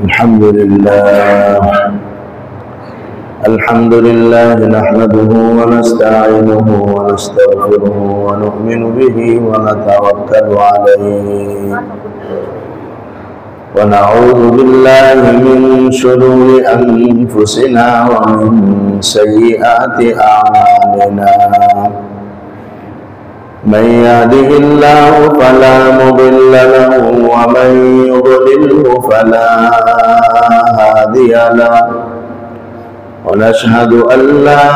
الحمد لله نحمده ونستعينه ونستغفره ونؤمن به ونتوكل عليه ونعوذ بالله من شرور أنفسنا ومن سيئات أعمالنا من يهده الله فلا مضل له ومن يضلله فلا هادي له ونشهد أن لا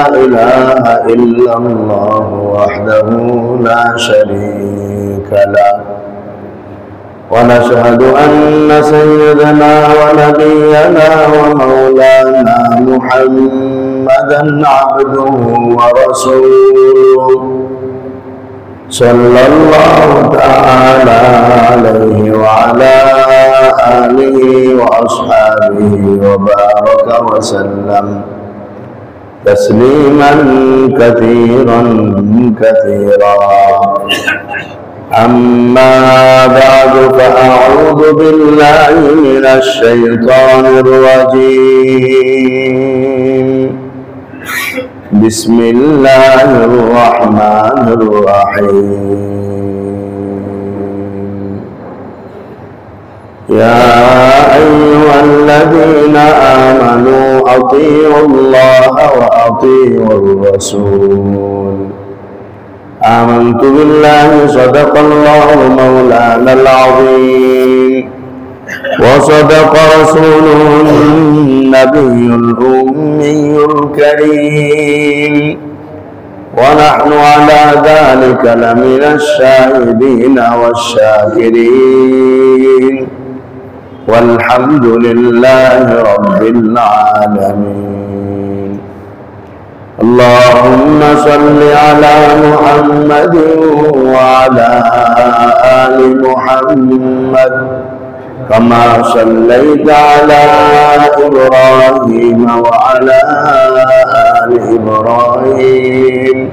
إله إلا الله وحده لا شريك له ونشهد أن سيدنا ونبينا ومولانا محمدا عبده ورسوله صلى الله تعالى عليه وعلى آله وأصحابه وبارك وسلم تسليما كثيرا كثيرا أما بعد فأعوذ بالله من الشيطان الرجيم بسم الله الرحمن الرحيم يا أيها الذين آمنوا أطيعوا الله وأطيعوا الرسول آمنت بالله صدق الله مولانا العظيم وصدق رسوله النبي الأمي الكريم ونحن على ذلك لمن الشاهدين والشاكرين والحمد لله رب العالمين اللهم صل على محمد وعلى آل محمد كما صليت على إبراهيم وعلى آل إبراهيم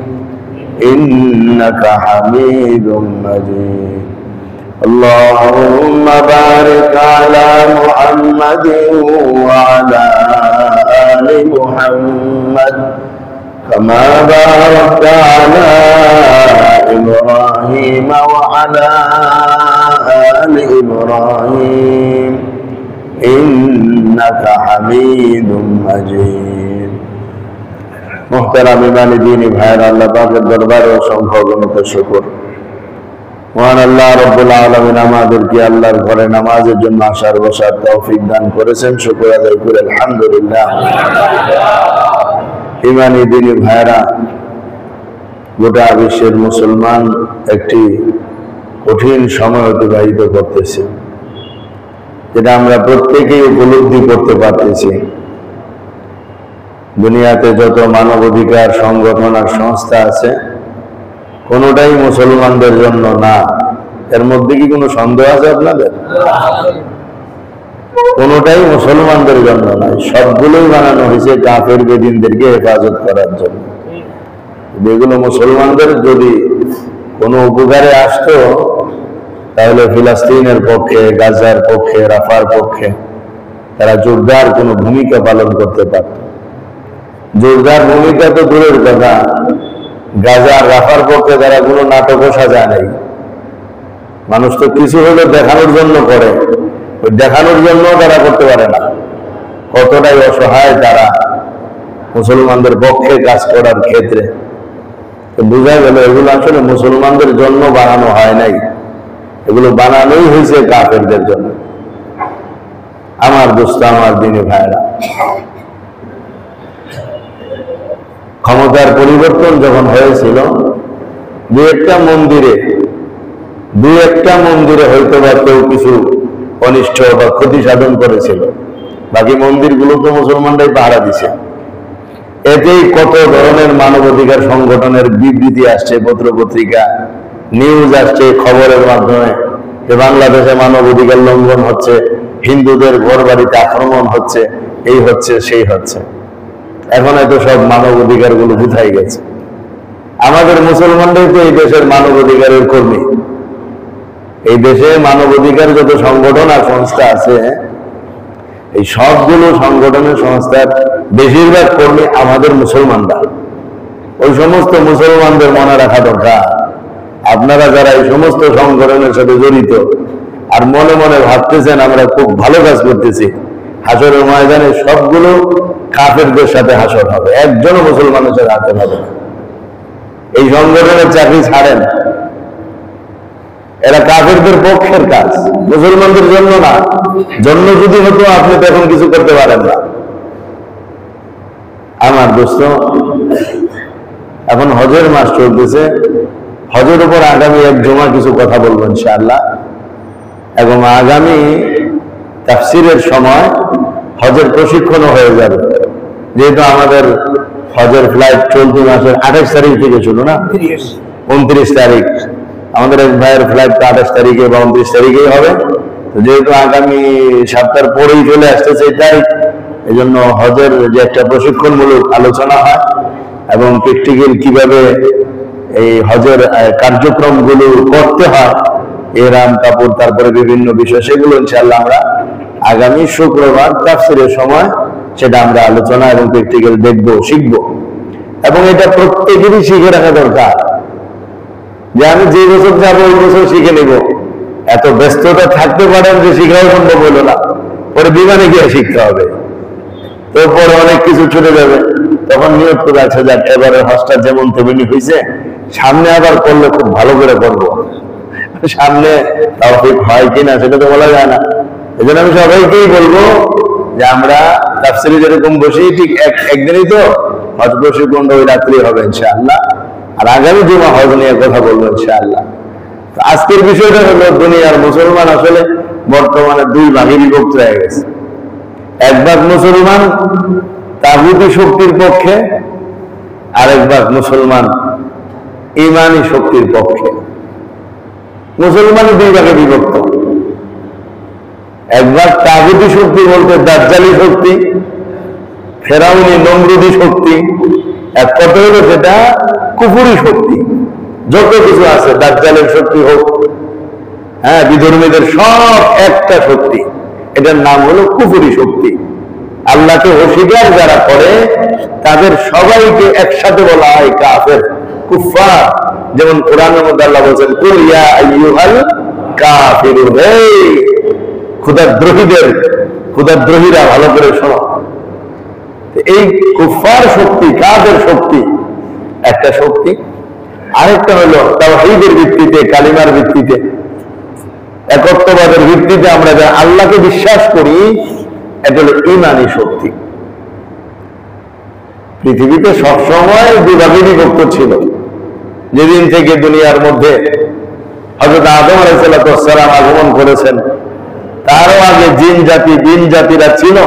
إنك حميد مجيد اللهم بارك على محمد وعلى آل محمد كما باركت على إبراهيم وعلى آل إبراهيم إنك حميد مجيد محترم إيمان ديني ভাইরা আল্লাহ পাকের দরবারে অসংখ্য অগণিত শুকর মহান আল্লাহ রব্বুল আলামিন আমাদেরকে আল্লাহর ঘরে নামাজের জন্য আসার বসার তৌফিক দান করেছেন শুকর আদায় করে আলহামদুলিল্লাহ ইমানি দিনী ভাইরা গোটা বিশ্বের মুসলমান একটি কঠিন সময় অতিবাহিত করতেছে যেটা আমরা প্রত্যেকেই উপলব্ধি করতে পারতেছি দুনিয়াতে যত মানবাধিকার সংগঠন আর সংস্থা আছে কোনোটাই মুসলমানদের জন্য না এর মধ্যে কি কোনো সন্দেহ আছে আপনাদের কোনোটাই মুসলমানদের জন্য নয় সবগুলোই বানানো হয়েছে কাফের বেদিনদেরকে হেফাজত করার জন্য যেগুলো মুসলমানদের যদি কোনো উপকারে আসতো তাহলে ফিলিস্তিনের পক্ষে গাজার পক্ষে রাফার পক্ষে তারা জোরদার কোনো ভূমিকা পালন করতে পারত জোরদার ভূমিকা তো দূরের কথা গাজার রাফার পক্ষে তারা কোনো নাটকও সাজায় নাই মানুষ তো কিছু হলে দেখানোর জন্য করে ওই দেখানোর জন্য তারা করতে পারে না কতটাই অসহায় তারা মুসলমানদের পক্ষে কাজ করার ক্ষেত্রে বোঝা গেল এগুলো আসলে মুসলমানদের জন্য বানানো হয় নাই এগুলো বানানোই হয়েছে কাফেরদের জন্য আমার দোস্ত আমার দিনী ভাইরা ক্ষমতার পরিবর্তন যখন হয়েছিল দু একটা মন্দিরে হয়তো বা কেউ কিছু অনিষ্ট বা ক্ষতি সাধন করেছিল বাকি মন্দিরগুলো তো মুসলমানরাই পাহারা দিছে এতেই কত ধরনের মানবাধিকার সংগঠনের বিবৃতি আসছে পত্র পত্রিকা নিউজ আসছে খবরের মাধ্যমে যে বাংলাদেশে মানবাধিকার লঙ্ঘন হচ্ছে হিন্দুদের ঘর বাড়িতে আক্রমণ হচ্ছে এই হচ্ছে সেই হচ্ছে এখন হয়তো সব মানবাধিকার গুলো কোথায় গেছে আমাদের মুসলমানরাই তো এই দেশের মানবাধিকারের কর্মী এই দেশে মানবাধিকার যত সংগঠন আর সংস্থা আছে এই সবগুলো সংগঠনের সংস্থার বেশিরভাগ কর্মী আমাদের মুসলমানরা। ওই সমস্ত মুসলমানদের মনে রাখা দরকার, আপনারা যারা এই সমস্ত সংগঠনের সাথে জড়িত আর মনে মনে ভাবতেছেন আমরা খুব ভালো কাজ করতেছি, হাসরের ময়দানে সবগুলো কাফেরদের সাথে হাসর হবে, একজনও মুসলমানের সাথে হাসর হবে না। এই সংগঠনের চাকরি ছাড়েন, এরা কাফেরদের পক্ষের কাজ, মুসলমানদের জন্য না। জন্য যদি হতো আপনি তো এখন কিছু করতে পারেন না। আমার দোস্ত, এখন হজের মাস চলতেছে, হজের উপর আগামী এক জমা কিছু কথা বলবো ইনশাআল্লাহ, এবং আগামী তাফসিরের সময় হজের প্রশিক্ষণও হয়ে যাবে। যেহেতু আমাদের হজের ফ্লাইট চলতি মাসের 28 তারিখ থেকে ছিল না, 29 তারিখ আমাদের এক ভাইয়ের ফ্লাইট তো 28 তারিখে বা 29 তারিখেই হবে। যেহেতু আগামী সপ্তাহের পরেই চলে আসতেছে এই তারিখ, এই জন্য হজের যে একটা প্রশিক্ষণমূলক আলোচনা হয় এবং প্র্যাকটিক্যাল কিভাবে এই হজের কার্যক্রমগুলো করতে হয়, এহরাম কাপড় তারপরে বিভিন্ন বিষয়, সেগুলো ইনশাআল্লাহ আমরা আগামী শুক্রবার তাফসিরের সময় সেটা আমরা আলোচনা এবং প্র্যাকটিক্যাল দেখবো, শিখবো। এবং এটা প্রত্যেকেরই শিখে রাখা দরকার যে আমি যে বছর যাবো ওই বছর শিখে নেব। এত ব্যস্ততা থাকতে পারেন যে শিখাও সম্ভব হলো না, পরে বিমানে গিয়ে শিখতে হবে, তো পরে অনেক কিছু ছুটে যাবে। তখন নিয়োগ করে আছে, যাক এবারে হজটা যেমন তেমনি হয়েছে, সামনে আবার করলে খুব ভালো করে করবো। সামনে তৌফিক হয় কিনা সেটা তো বলা যায় না। এই জন্য আমি সবাইকেই বলবো যে আমরা তাফসিরে যেরকম বসি ঠিক একদিনই তো হজ প্রশিক্ষণ ওই রাত্রি হবে ইনশাআল্লাহ, আর আগামী জুমা হজ নিয়ে কথা বলবো ইনশাআল্লাহ। আজকের বিষয়টা হলো দুনিয়ার মুসলমান আসলে বর্তমানে দুই ভাগে বিভক্ত হয়ে গেছে। এক ভাগ মুসলমান তাগুতি শক্তির পক্ষে, আরেক ভাগ মুসলমান ইমানি শক্তির পক্ষে। মুসলমান দুই ভাগে বিভক্ত। এক ভাগ তাগুতি শক্তি বলতে দাজ্জালি শক্তি, ফেরাউনি নমরুদি শক্তি, এক কথা হলো সেটা কুফুরি শক্তি। যত কিছু আছে, দাজ্জালের শক্তি হোক, হ্যাঁ, বিধর্মীদের সব একটা শক্তি, এটার নাম হলো কুফুরি শক্তি। আল্লাহকে অস্বীকার যারা করে তাদের সবাইকে একসাথে বলা হয় কাফের, কুফার। যেমন কোরআনের মধ্যে আল্লাহ বলছেন, কুল ইয়া আইয়ুহাল কাফিরুন, এই ক্ষুধাদ্রোহীরা ভালো করে শোনো। এই কুফার শক্তি, কাফের শক্তি একটা শক্তি। আরেকটা হলো তাওহীদের ভিত্তিতে, কালিমার ভিত্তিতে, একত্ববাদের ভিত্তিতে আমরা যা আল্লাহকে বিশ্বাস করি, এটা হলো ঈমানী শক্তি। পৃথিবীতে সবসময় দুভাগে বিভক্ত ছিল। যেদিন থেকে দুনিয়ার মধ্যে হযরত আদম আলাইহিস সালাম আগমন করেছেন, তারও আগে জিন জাতি, জিন জাতিরা ছিল,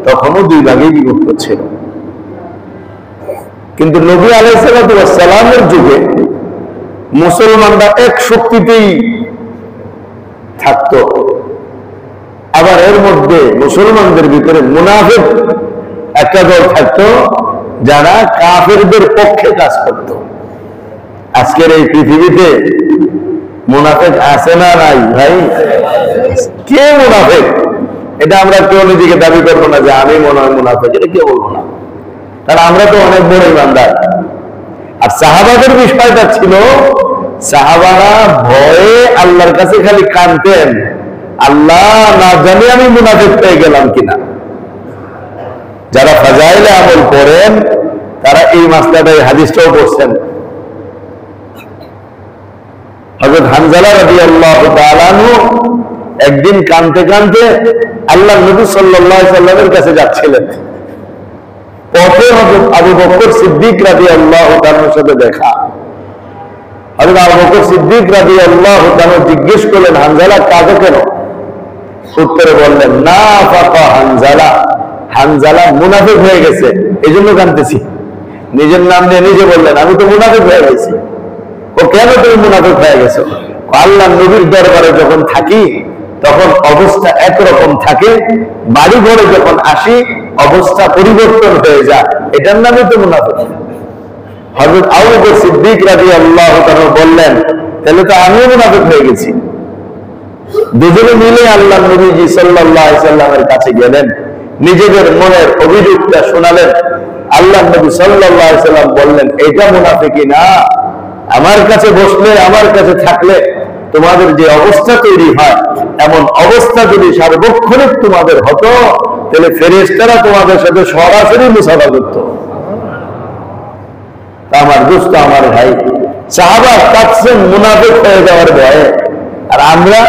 তখনও দুই ভাগে বিভক্ত ছিল। কিন্তু নবী আলাইহিস সালামের যুগে মুসলমানরা এক শক্তিতেই থাকতো। আবার এর মধ্যে মুসলমানদের ভিতরে মুনাফিক একটা দল থাকতো, যারা কাফেরদের পক্ষে কাজ করত। আজকের এই পৃথিবীতে মুনাফিক আছে না নাই ভাই? কে মুনাফিক? এটা আমরা কেউ নিজেকে দাবি করবো না যে আমি মনে হয় মুনাফিক, এটা কেউ বলবো না, কারণ আমরা তো অনেক বড় ইমানদার। আর সাহাবাদের বিষয়টা ছিল, সাহাবারা ভয়ে আল্লাহর কাছে খালি কাঁদতেন, আল্লাহ না জানি আমি মুনাফিক পেয়ে গেলাম কিনা। যারা ফাজাইলে আমল করেন তারা এই মাসলাটা, এই হাদিসটাও পড়ছেন। হযরত হানজালা রাদিয়াল্লাহু তাআলা আনহু একদিন কাঁদতে কাঁদতে আল্লাহর নবী সাল্লাল্লাহু আলাইহি সাল্লামের কাছে যাচ্ছিলেন। পথে হযরত আবু বকর সিদ্দিক রাদিয়াল্লাহু তাআলার সাথে দেখা। হযরত আবু বকর সিদ্দিক রাদিয়াল্লাহু তাআলা জিজ্ঞেস করলেন, হানজালা কাঁদো কেন? উত্তরে বললেন, নাফাকা হানজালা, হানজালা মুনাফিক হয়ে গেছে, এই জন্য কাঁদতেছি। নিজের নাম নিয়ে নিজে বললেন, আমি তো মুনাফিক হয়ে গেছি। ও কেন তুমি মুনাফিক হয়ে গেছো? আল্লাহ নবীর দরবারে যখন থাকি তখন অবস্থা একরকম থাকে, বাড়ি ঘরে যখন আসি অবস্থা পরিবর্তন হয়ে যায়, এটার নামে তো মুনাফিক। হযরত আবু বকর সিদ্দিক রাদিয়াল্লাহু তাআলা বললেন, তাহলে তো আমিও মুনাফিক হয়ে গেছি। দুজনে মিলে আল্লাহ নবীজি সাল্লাল্লাহু আলাইহি সাল্লামের কাছে গেলেন। নিজেদের মনের অভিযোগটা শোনালেন। আল্লাহ নবী সাল্লাল্লাহু আলাইহি সাল্লাম বললেন, এটা মুনাফিকি না। আমার কাছে বসলে, আমার কাছে থাকলে তোমাদের যে অবস্থা তৈরি হয়, এমন অবস্থা যদি সার্বক্ষণিক তোমাদের হতো, তাহলে ফেরেশতারা তোমাদের সাথে সরাসরি মুসাফা করত। আমার দোস্ত, আমার ভাই, সাহাবা কাঁদছেন মুনাফিক হয়ে যাওয়ার ভয়ে, আর আমরা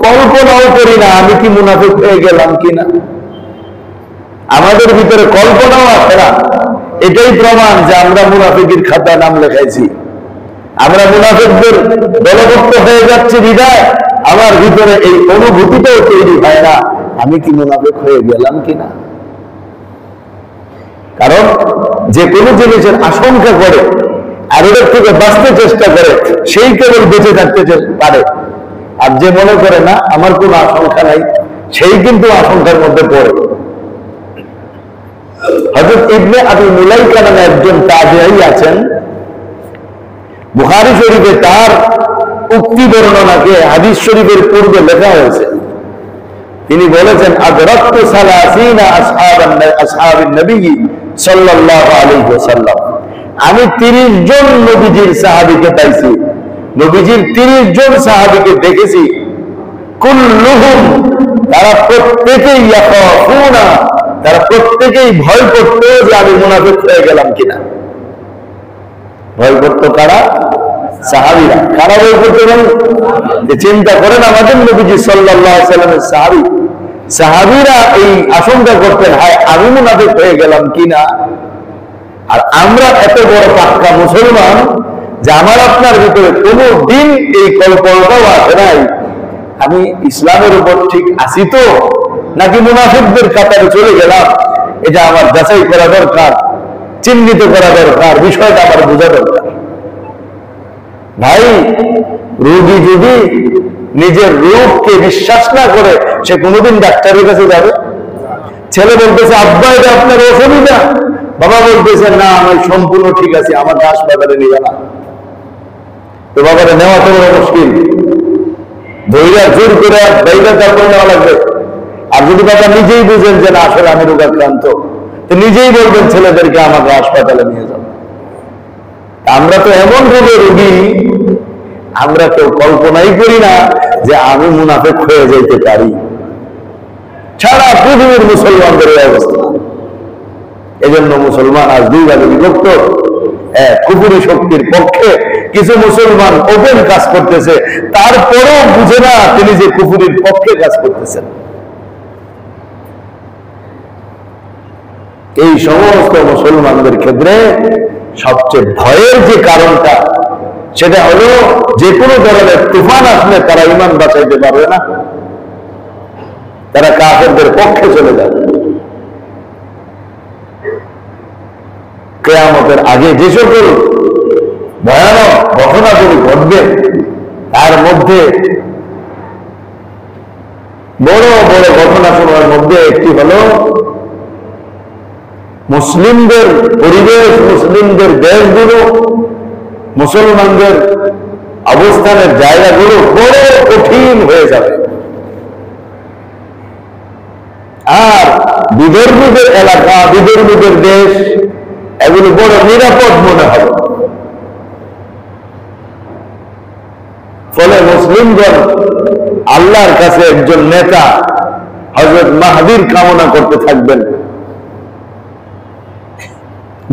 কল্পনাও করি না আমি কি মুনাফিক হয়ে গেলাম কিনা। আমাদের ভিতরে কল্পনাও আসে না। এটাই প্রমাণ যে আমরা মুনাফিকের খাতায় নাম লেখাইছি। আমরা মুনাফিকদের দলভুক্ত হয়ে যাচ্ছি বিদায় আমার ভিতরে এই অনুভূতিটাও তৈরি হয় না আমি কি মুনাফিক হয়ে গেলাম কিনা। কারণ যে কোনো জিনিসের আশঙ্কা করে আর ওদের থেকে বাঁচতে চেষ্টা করে, সেই কেবল বেঁচে থাকতে পারে। আর যে মনে করে না আমার কোনো আশঙ্কা নাই, সেই কিন্তু আশঙ্কার মধ্যে পড়ে। হযরত ইবনে আবি মুলাইকা নামে একজন তাবেঈ আছেন, বুখারী শরীফে তার উক্তি বর্ণনাকে হাদিস শরীফের পূর্বে লেখা হয়েছে। তিনি বলেছেন, আদরাকতু সালাসিনা আসহাবিন নবী সাল্লাল্লাহু আলাইহি ওয়াসাল্লাম, আমি 30 জন নবীজির সাহাবীকে পাইছি। নবীজির 30 জন সাহাবীকে দেখেছি। কুল্লুহুম, তারা প্রত্যেকেই ইয়াখাফুনা, তারা প্রত্যেকেই ভয় করত যে আমি মুনাফিক হয়ে গেলাম কিনা। ভয় করত কারা? সাহাবীরা। কারা ভয় করত? চিন্তা করেন, আমাদের নবীজি সাল্লাল্লাহু আলাইহি ওয়াসাল্লামের সাহাবী, সাহাবীরা এই আশঙ্কা করতেন, হায় আমি মুনাফিক হয়ে গেলাম কিনা। আর আমরা এত বড় পাক্কা মুসলমান যে আমার আপনার ভিতরে কোনো দিন এই কল্পনাটাও আসে নাই আমি ইসলামের উপর ঠিক আছি তো, নাকি মুনাফিকদের কাতারে চলে গেলাম। এটা আমার যাচাই করা দরকার, চিহ্নিত করা দরকার, বিষয়টা আমার বোঝা দরকার। ভাই, রোগী যদি নিজের রোগকে বিশ্বাস না করে, সে কোনোদিন ডাক্তারের কাছে যাবে? ছেলে বলতেছে, আব্বা এটা আপনার অসুবিধা, বাবা বলতেছে না আমি সম্পূর্ণ ঠিক আছে, আমার হাসপাতালে নিয়ে যান। তো বাবারে নেওয়া তো বড় মুশকিল, ধৈর্য জোর করে বাইরে তারপর নেওয়া লাগবে। আর যদি বাবা নিজেই বুঝেন যে না আসলে আমি রোগাক্রান্ত, তো নিজেই বলবেন ছেলেদেরকে আমাকে হাসপাতালে নিয়ে যান। আমরা তো এমন রোগে রোগী, আমরা কেউ কল্পনাই করি না যে আমি মুনাফিক হয়ে যেতে পারি। সারা পৃথিবীর মুসলমানদের এই অবস্থা। এজন্য মুসলমান আজ দুই ভাগে বিভক্ত। কুফরি শক্তির পক্ষে কিছু মুসলমান ওপেন কাজ করতেছে, তারপরেও বুঝে না তিনি যে কুফরির পক্ষে কাজ করতেছেন। এই সমস্ত মুসলমানদের ক্ষেত্রে সবচেয়ে ভয়ের যে কারণটা, সেটা হলো যে কোনো ধরনের তুফান আসলে তারা ঈমান বাঁচাইতে পারবে না, তারা কাফেরদের পক্ষে চলে যাবে। কিয়ামতের আগে যে সকল ভয়ানক ঘটনাগুলি ঘটবে, তার মধ্যে বড় বড় ঘটনাসমূহের মধ্যে একটি হলো মুসলিমদের পরিবেশ, মুসলিমদের দেশগুলো, মুসলমানদের অবস্থানের জায়গাগুলো বড় কঠিন হয়ে যাবে। আর বিধর্মীদের এলাকা, বিধর্মীদের দেশ, এগুলো বড় নিরাপদ মনে হবে। ফলে মুসলিমগণ আল্লাহর কাছে একজন নেতা হযরত মাহদীর কামনা করতে থাকবেন,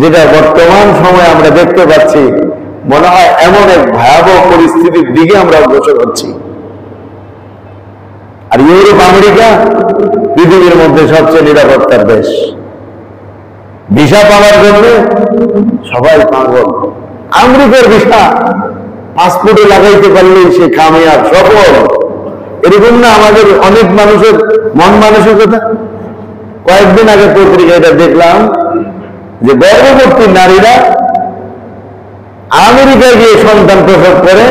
যেটা বর্তমান সময়ে আমরা দেখতে পাচ্ছি। মনে হয় এমন এক ভয়াবহ পরিস্থিতির দিকে আমরা অগ্রসর হচ্ছি। আর ইউরোপ, আমেরিকা পৃথিবীর মধ্যে সবচেয়ে নিরাপত্তার দেশ। ভিসা পাওয়ার জন্য সবাই পাগল। আমেরিকার ভিসা পাসপোর্টে লাগাইতে পারলেই সে কামিয়াব, সফল। এরকম না আমাদের অনেক মানুষের মন মানসিকতা? কয়েকদিন আগে পত্রিকায় এটা দেখলাম যে গর্ভবতী নারীরা আমেরিকায় গিয়ে সন্তান প্রসব করে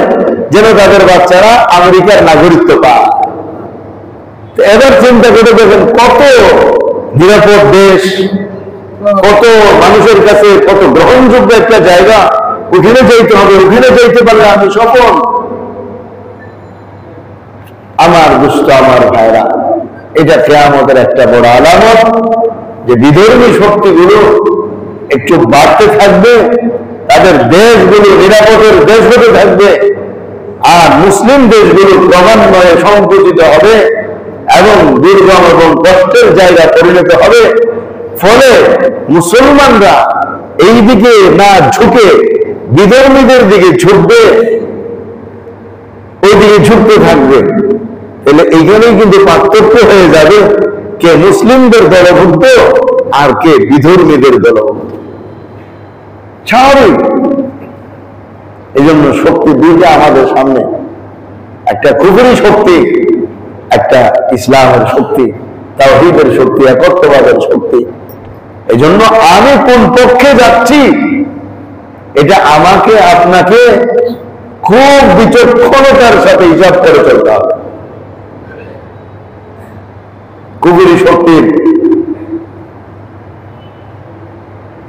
যেন তাদের বাচ্চারা আমেরিকার নাগরিকত্ব পায়। এবার চিন্তা করে দেখেন কত নিরাপদ দেশ, কত মানুষের কাছে কত গ্রহণযোগ্য একটা জায়গা। ওখানে যাইতে হবে, ওখানে যাইতে পারলে আমি সফল। আমার দুষ্ট আমার ভাইরা, এটা কিয়ামতের একটা বড় আলামত যে বিধর্মী শক্তিগুলো একটু বাড়তে থাকবে, তাদের দেশগুলো নিরাপদের দেশ হতে থাকবে, আর মুসলিম দেশগুলো ক্রমান্বয়ে সংকুচিত হবে এবং দুর্গম এবং কষ্টের জায়গা পরিণত হবে। ফলে মুসলমানরা এই দিকে না ঝুঁকে বিধর্মীদের দিকে ঝুঁকবে, ওই দিকে ঝুঁকতে থাকবে। তাহলে এইখানেই কিন্তু পার্থক্য হয়ে যাবে কে মুসলিমদের দলভুক্ত আর কে বিধর্মীদের দলভুক্ত। স্বাভাবিক। এই জন্য শক্তি দুইটা আমাদের সামনে, একটা কুফরি শক্তি, একটা ইসলামের শক্তি, তাওহীদের শক্তি, একত্ববাদের শক্তি। এই জন্য আমি কোন পক্ষে যাচ্ছি এটা আমাকে আপনাকে খুব বিচক্ষণতার সাথে হিসাব করে চলতে হবে। কুফরি শক্তির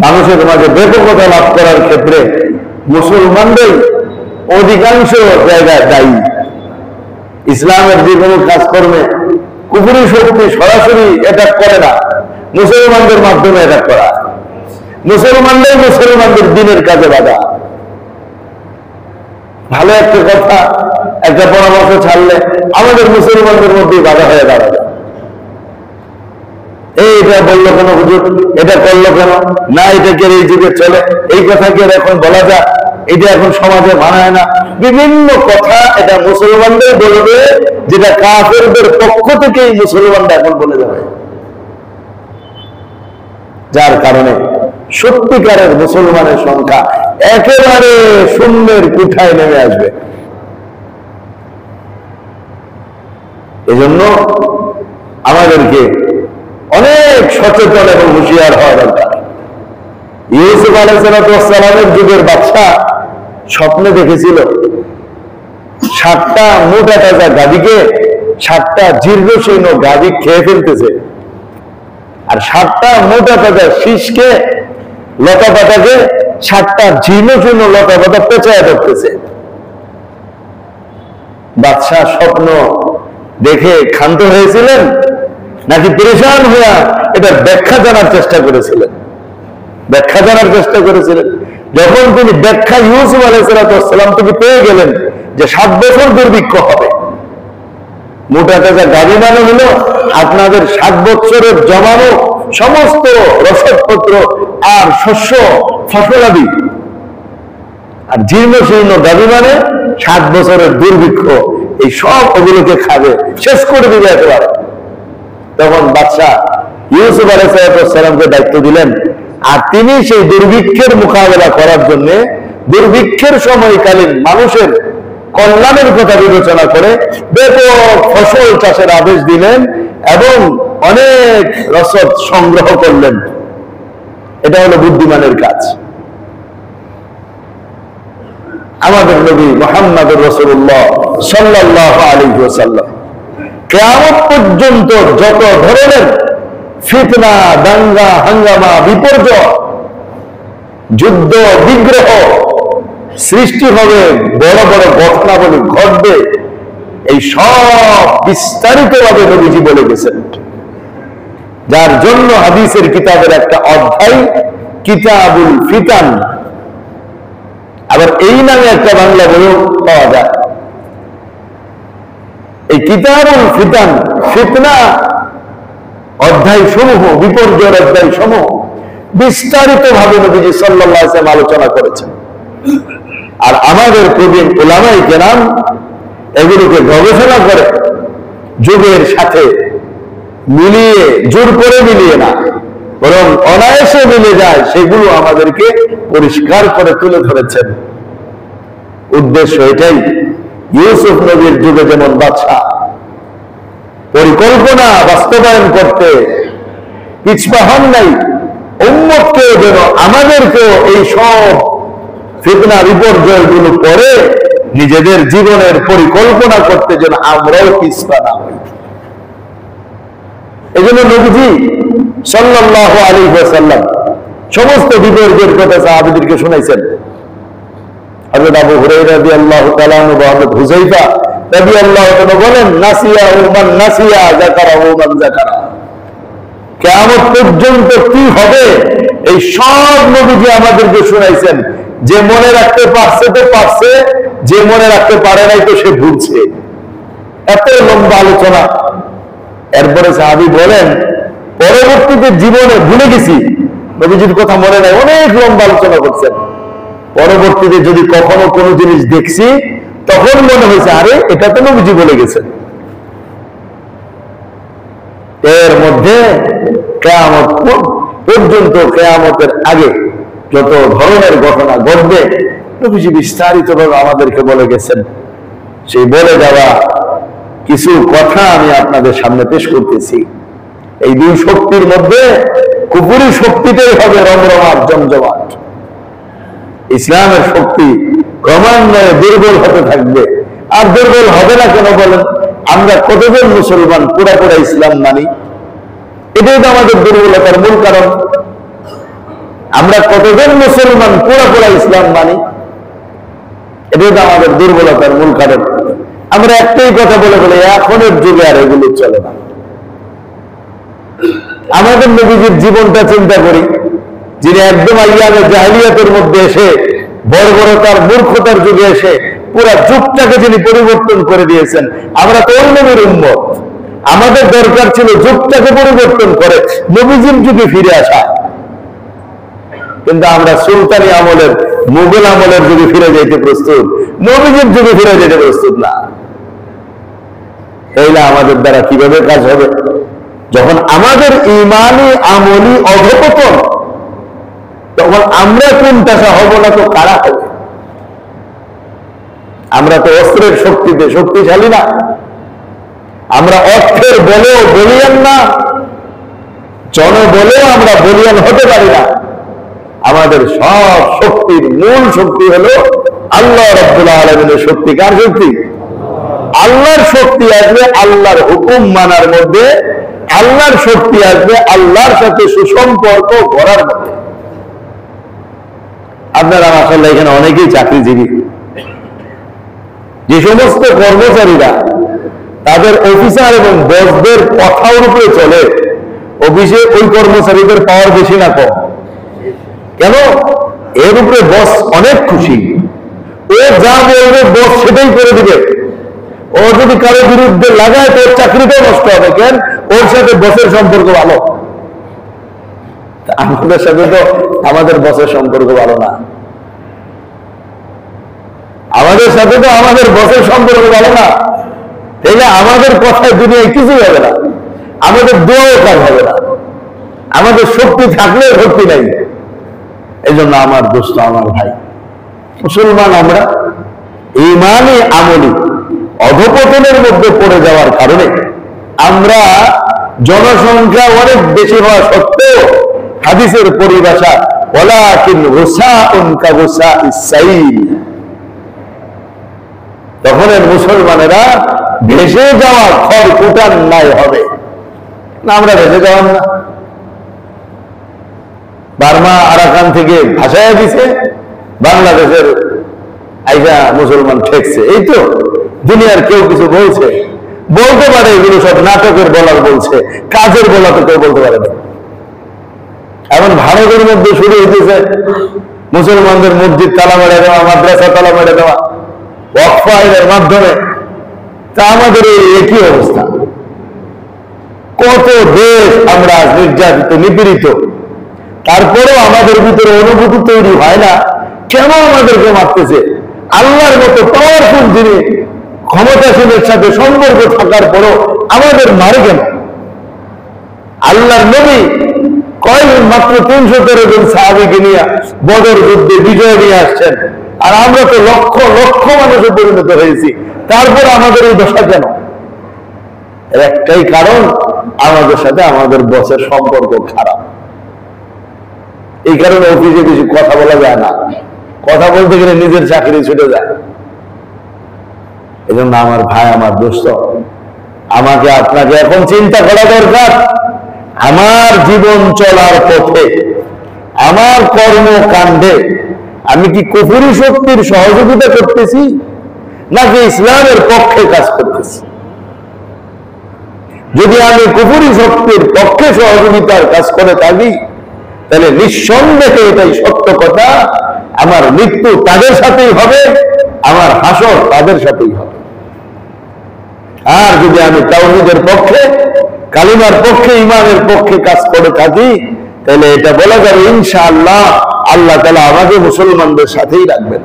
মানুষের মাঝে ব্যাপকতা লাভ করার ক্ষেত্রে মুসলমানদের অধিকাংশ জায়গায় দায়ী। ইসলামের যে কোনো কাজকর্মে কুফরি শক্তি সরাসরি অ্যাটাক করে না, মুসলমানদের মাধ্যমে অ্যাটাক করা। মুসলমানদের দিনের কাজে বাধা। ভালো একটা কথা, একটা পরামর্শ ছাড়লে আমাদের মুসলমানদের মধ্যে বাধা হয়ে দাঁড়াবে। এইটা বললো কেন হুজুর, এটা করলো কেন, না এটা কে এই যুগে চলে, এই কথা কি এখন বলা যায়, এটা এখন সমাজে মানায় না, বিভিন্ন কথা এটা মুসলমানদের বলবে, যেটা কাফেরদের পক্ষ থেকে এই মুসলমানরা এখন বলে যাবে। যার কারণে সত্যিকারের মুসলমানের সংখ্যা একেবারে শূন্যের কুঠায় নেমে আসবে। এজন্য আমাদেরকে অনেক সচেতন এবং হুঁশিয়ার হওয়া দরকার। ইউসুফ আলাইহিস সালামের যুগের বাদশা স্বপ্নে দেখেছিল 7টা মোটা তাজা গাভীকে 7টা জীর্ণশীর্ণ গাভী খেয়ে ফেলতেছে, আর 7টা মোটা তাজা শীষকে লতা পাতাকে 7টা জীর্ণশীর্ণ লতা পাতা পেঁচায় ধরতেছে। বাদশাহ স্বপ্ন দেখে ক্ষান্ত হয়েছিলেন নাকি পরেশান হইয়া এটার ব্যাখ্যা জানার চেষ্টা করেছিলেন? ব্যাখ্যা জানার চেষ্টা করেছিলেন। যখন তিনি ব্যাখ্যা ইউসুফ আলাইহিস সালাম থেকে পেয়ে গেলেন যে 7 বছর দুর্ভিক্ষ হবে, মোটা তাজা গাভী মানে হলো আপনাদের 7 বছরের জমানো সমস্ত রসদপত্র আর শস্য ফসলাদি, আর জীর্ণ শীর্ণ গাভী মানে 7 বছরের দুর্ভিক্ষ, এই সব ওগুলোকে খাবে, শেষ করে দিবে একেবারে। তখন বাদশাহ ইউসুফ আলাইহিস সালামকে দায়িত্ব দিলেন, আর তিনি সেই দুর্ভিক্ষের মোকাবেলা করার জন্য দুর্ভিক্ষের সময়কালীন মানুষের কল্যাণের কথা বিবেচনা করে ব্যাপক ফসল চাষের আদেশ দিলেন এবং অনেক রসদ সংগ্রহ করলেন। এটা হলো বুদ্ধিমানের কাজ। আমাদের নবী মুহাম্মদুর রাসূলুল্লাহ সাল্লাল্লাহু আলাইহি ওয়াসাল্লাম কিয়ামত পর্যন্ত যত ধরনের ফিতনা, দাঙ্গা, হাঙ্গামা, বিপর্যয়, যুদ্ধ, বিগ্রহ সৃষ্টি হবে, বড় বড় ঘটনাবলী ঘটবে, এই সব বিস্তারিতভাবে নবীজি বলে গেছেন। যার জন্য হাদিসের কিতাবের একটা অধ্যায় কিতাবুল ফিতান, আবার এই নামে একটা বাংলা বইও পাওয়া যায়। এই কিতাবুল ফিতান, ফিতনা অধ্যায় সমূহ, বিপর্যয়ের অধ্যায় সমূহ বিস্তারিত ভাবে নবীজি সাল্লাল্লাহু আলাইহি ওয়াসাল্লাম আলোচনা করেছেন। আর আমাদের প্রবীণ উলামায়ে কেরাম এগুলোকে গবেষণা করে যুগের সাথে মিলিয়ে, জোর করে মিলিয়ে না, বরং অনায়াসে মিলে যায়, সেগুলো আমাদেরকে পরিষ্কার করে তুলে ধরেছেন। উদ্দেশ্য এটাই, ইউসুফ নবীর যুগে যেমন বাদশাহ পরিকল্পনা বাস্তবায়ন করতে পিছপা হন নাই, উম্মতকেও যেন, আমাদেরকেও এই সব ফিতনা বিপর্যয় গুলো পরে নিজেদের জীবনের পরিকল্পনা করতে যেন আমরাও পিছপা না হই। এই জন্য নবীজি সাল্লাল্লাহু আলাইহি ওয়াসাল্লাম সমস্ত বিপর্যয়ের কথা সাহাবীদেরকে শুনাইছেন। হযরত আবু হুরায়রা রাদিয়াল্লাহু তাআলা আনহু, হযরত হুযায়ফা রাদিয়াল্লাহু তাআলা বলেন, নাসিয়া মান নাসিয়া যাকারাহু মান যাকারা। কিয়ামত পর্যন্ত কি হবে এই সব নবীজি আমাদেরকে শুনাইছেন। যে মনে রাখতে পারছে তো পারছে, যে মনে রাখতে পারে নাই তো সে ভুলছে। এত লম্বা আলোচনা। এরপরে সাহাবী বলেন, পরবর্তীতে জীবনে ভুলে গেছি, নবীজির কথা মনে নাই, অনেক লম্বা আলোচনা করছেন। পরবর্তীতে যদি কখনো কোনো জিনিস দেখছি তখন মনে হয়েছে আরে এটা তো নবীজি বলে গেছেন। এর মধ্যে কিয়ামত পর্যন্ত, কিয়ামতের আগে যত ধরনের ঘটনা ঘটবে নবীজি বিস্তারিতভাবে আমাদেরকে বলে গেছেন। সেই বলে যাওয়া কিছু কথা আমি আপনাদের সামনে পেশ করতেছি। এই দুই শক্তির মধ্যে কুফরি শক্তিটাই হবে রমরমাট জমজমাট। ইসলামের শক্তি ক্রমান্বয়ে দুর্বল হতে থাকবে। আর দুর্বল হবে না কেন বলেন? আমরা কতজন মুসলমান পুরা ইসলাম মানি? এটাই তো আমাদের দুর্বলতার মূল কারণ। আমরা কতজন মুসলমান পুরা ইসলাম মানি? এটাই তো আমাদের দুর্বলতার মূল কারণ। আমরা একটাই কথা বলে বলে এখনের যুগে আর এগুলো চলে না। আমাদের নবীজির জীবনটা চিন্তা করি, যিনি একদম আইয়ামে জাহেলিয়াতের মধ্যে এসে বর্বরতার মূর্খতার যুগে এসে পুরা যুগটাকে যিনি পরিবর্তন করে দিয়েছেন। আমরা তো ওই নবীর উম্মত, আমাদের দরকার ছিল যুগটাকে পরিবর্তন করে নবীজির যুগে ফিরে আসা। কিন্তু আমরা সুলতানি আমলের, মুঘল আমলের যুগে ফিরে যেতে প্রস্তুত, নবীজির যুগে ফিরে যেতে প্রস্তুত না। তাইলে আমাদের দ্বারা কিভাবে কাজ হবে? যখন আমাদের ইমানি আমলি অধঃপতন, তখন আমরা কোনটা হব না তো কারা হবে? আমরা তো অস্ত্রের শক্তিতে শক্তিশালী না, আমরা অর্থের বলেও বলিয়ান না, জনবলেও আমরা বলিয়ান হতে পারি না। আমাদের সব শক্তির মূল শক্তি হলো আল্লাহ রাব্বুল আলামিনের শক্তি। কার শক্তি? আল্লাহর শক্তি আসবে আল্লাহর হুকুম মানার মধ্যে, আল্লাহর শক্তি আসবে আল্লাহর সাথে সুসম্পর্ক করার মধ্যে। আপনারা আসলে এখানে অনেকেই চাকরিজীবী। যে সমস্ত কর্মচারীরা তাদের অফিসার এবং বসদের কথার উপরে চলে, অফিসে ওই কর্মচারীদের পাওয়ার বেশি না কম? কেন? এর উপরে বস অনেক খুশি, ও যা বলবে বস সেটাই করে দিবে। ও যদি কারো বিরুদ্ধে লাগায় তো ওর চাকরিটাও নষ্ট হবে। কেন? ওর সাথে বসের সম্পর্ক ভালো। আমাদের সাথে তো আমাদের বসের সম্পর্ক ভালো না। আমাদের সাথে তো আমাদের বসের সম্পর্ক ভালো না। তাইলে আমাদের কথায় দুনিয়ায় কিছুই হবে না, আমাদের দোয়াও কাজ হবে না, আমাদের শক্তি থাকলেও শক্তি নাই। এই জন্য আমার দোস্ত, আমার ভাই, মুসলমান আমরা ইমানি আমলি অধঃপতনের মধ্যে পড়ে যাওয়ার কারণে আমরা জনসংখ্যা অনেক বেশি হওয়া সত্ত্বেও হাদিসের পরিভাষা ওয়ালাকিন গুসাউন কাগুসাইস সাইল, তখন মুসলমানেরা ভেসে যাওয়া খড়কুটার ন্যায় হবে না। আমরা ভেসে যাওয়ার না। বার্মা আরাকান থেকে ভাসায় দিছে, বাংলাদেশের আইসা মুসলমান ঠেকছে। এই তো দুনিয়ার কেউ কিছু বলছে, বলতে পারে এগুলো সব নাটকের বলার বলছে, কাজের বলা তো কেউ বলতে পারে না। এখন ভারতের মধ্যে শুরু হইতেছে মুসলমানদের মসজিদ তালা মেরে দেওয়া, মাদ্রাসা তালা মেরে দেওয়া ওয়াকফ আইনের মাধ্যমে। তা আমাদের এই একই অবস্থা। কত দেশ আমরা নির্যাতিত, নিপীড়িত, তারপরেও আমাদের ভিতরে অনুভূতি তৈরি হয় না কেন আমাদেরকে মারতেছে? আল্লাহর মতো পাওয়ারফুল যিনি, ক্ষমতাশীলের সাথে সম্পর্ক থাকার পরও আমাদের মারে কেন? আল্লাহর নবী কয়েকজন মাত্র 313 জন সাহাবীকে নিয়ে বদর যুদ্ধে বিজয় নিয়ে আসছেন, আর আমরা তো লক্ষ লক্ষ মানুষে পরিণত হয়েছি। তারপর আমাদের এই দশা কেন? এর একটাই কারণ, আমাদের সাথে আমাদের বসের সম্পর্ক খারাপ। এই কারণে অফিসে কিছু কথা বলা যায় না, কথা বলতে গেলে নিজের চাকরি ছুটে যায়। এই জন্য আমার ভাই, আমার দোস্ত, আমাকে আপনাকে এখন চিন্তা করা দরকার, আমার জীবন চলার পথে, আমার কর্মকাণ্ডে আমি কি কুফরি শক্তির সহযোগিতা করতেছি, নাকি ইসলামের পক্ষে কাজ করতেছি। যদি আমি কুফরি শক্তির পক্ষে সহযোগিতার কাজ করে থাকি, তাহলে নিঃসন্দেহে এটাই সত্য কথা, আমার মৃত্যু তাদের সাথেই হবে, আমার হাসর তাদের সাথেই হবে। আর যদি আমি তাওহীদের পক্ষে, কালিমার পক্ষে, ঈমানের পক্ষে কাজ করে থাকি, তাহলে এটা বলা যাবে ইনশাআল্লাহ আল্লাহ তাআলা আমাকে মুসলমানদের সাথেই রাখবেন।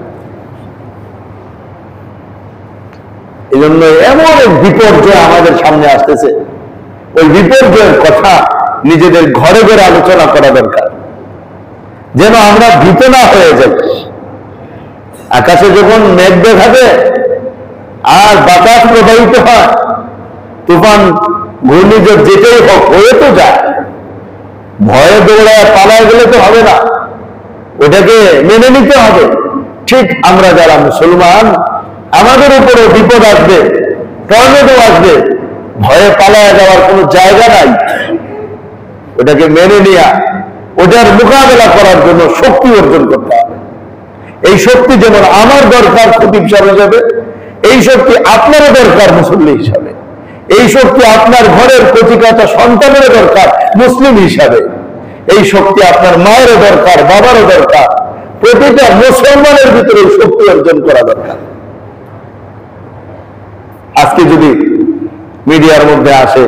এই জন্য এমন এক বিপর্যয় আমাদের সামনে আসতেছে, ওই বিপর্যয়ের কথা নিজেদের ঘরে ঘরে আলোচনা করা দরকার, যেন আমরা ভীত না হয়ে যাই। আকাশে যখন মেঘ থাকে আর বাতাস প্রবাহিত হয়, তুফান ঘূর্ণিঝড় যেটাই হোক হয়ে তো যায়, ভয়ে দৌড়ায় পালায় গেলে তো হবে না, ওটাকে মেনে নিতে হবে। ঠিক আমরা যারা মুসলমান, আমাদের উপরে বিপদ আসবে, টর্নেডো আসবে, ভয়ে পালায় যাওয়ার কোনো জায়গা নাই, ওটাকে মেনে নেওয়া, ওটার মোকাবেলা করার জন্য শক্তি অর্জন করতে হবে। এই শক্তি যেমন আমার দরকার খতিব সাহেব হিসাবে, এই শক্তি আপনারও দরকার মুসল্লি হিসাবে, এই শক্তি আপনার ঘরের কচিকাঁচা সন্তানেরও দরকার মুসলিম হিসাবে, এই শক্তি আপনার মায়েরও দরকার, বাবারও দরকার, প্রতিটা মুসলমানের ভিতরে শক্তি অর্জন করা দরকার। আজকে যদি মিডিয়ার মধ্যে আসে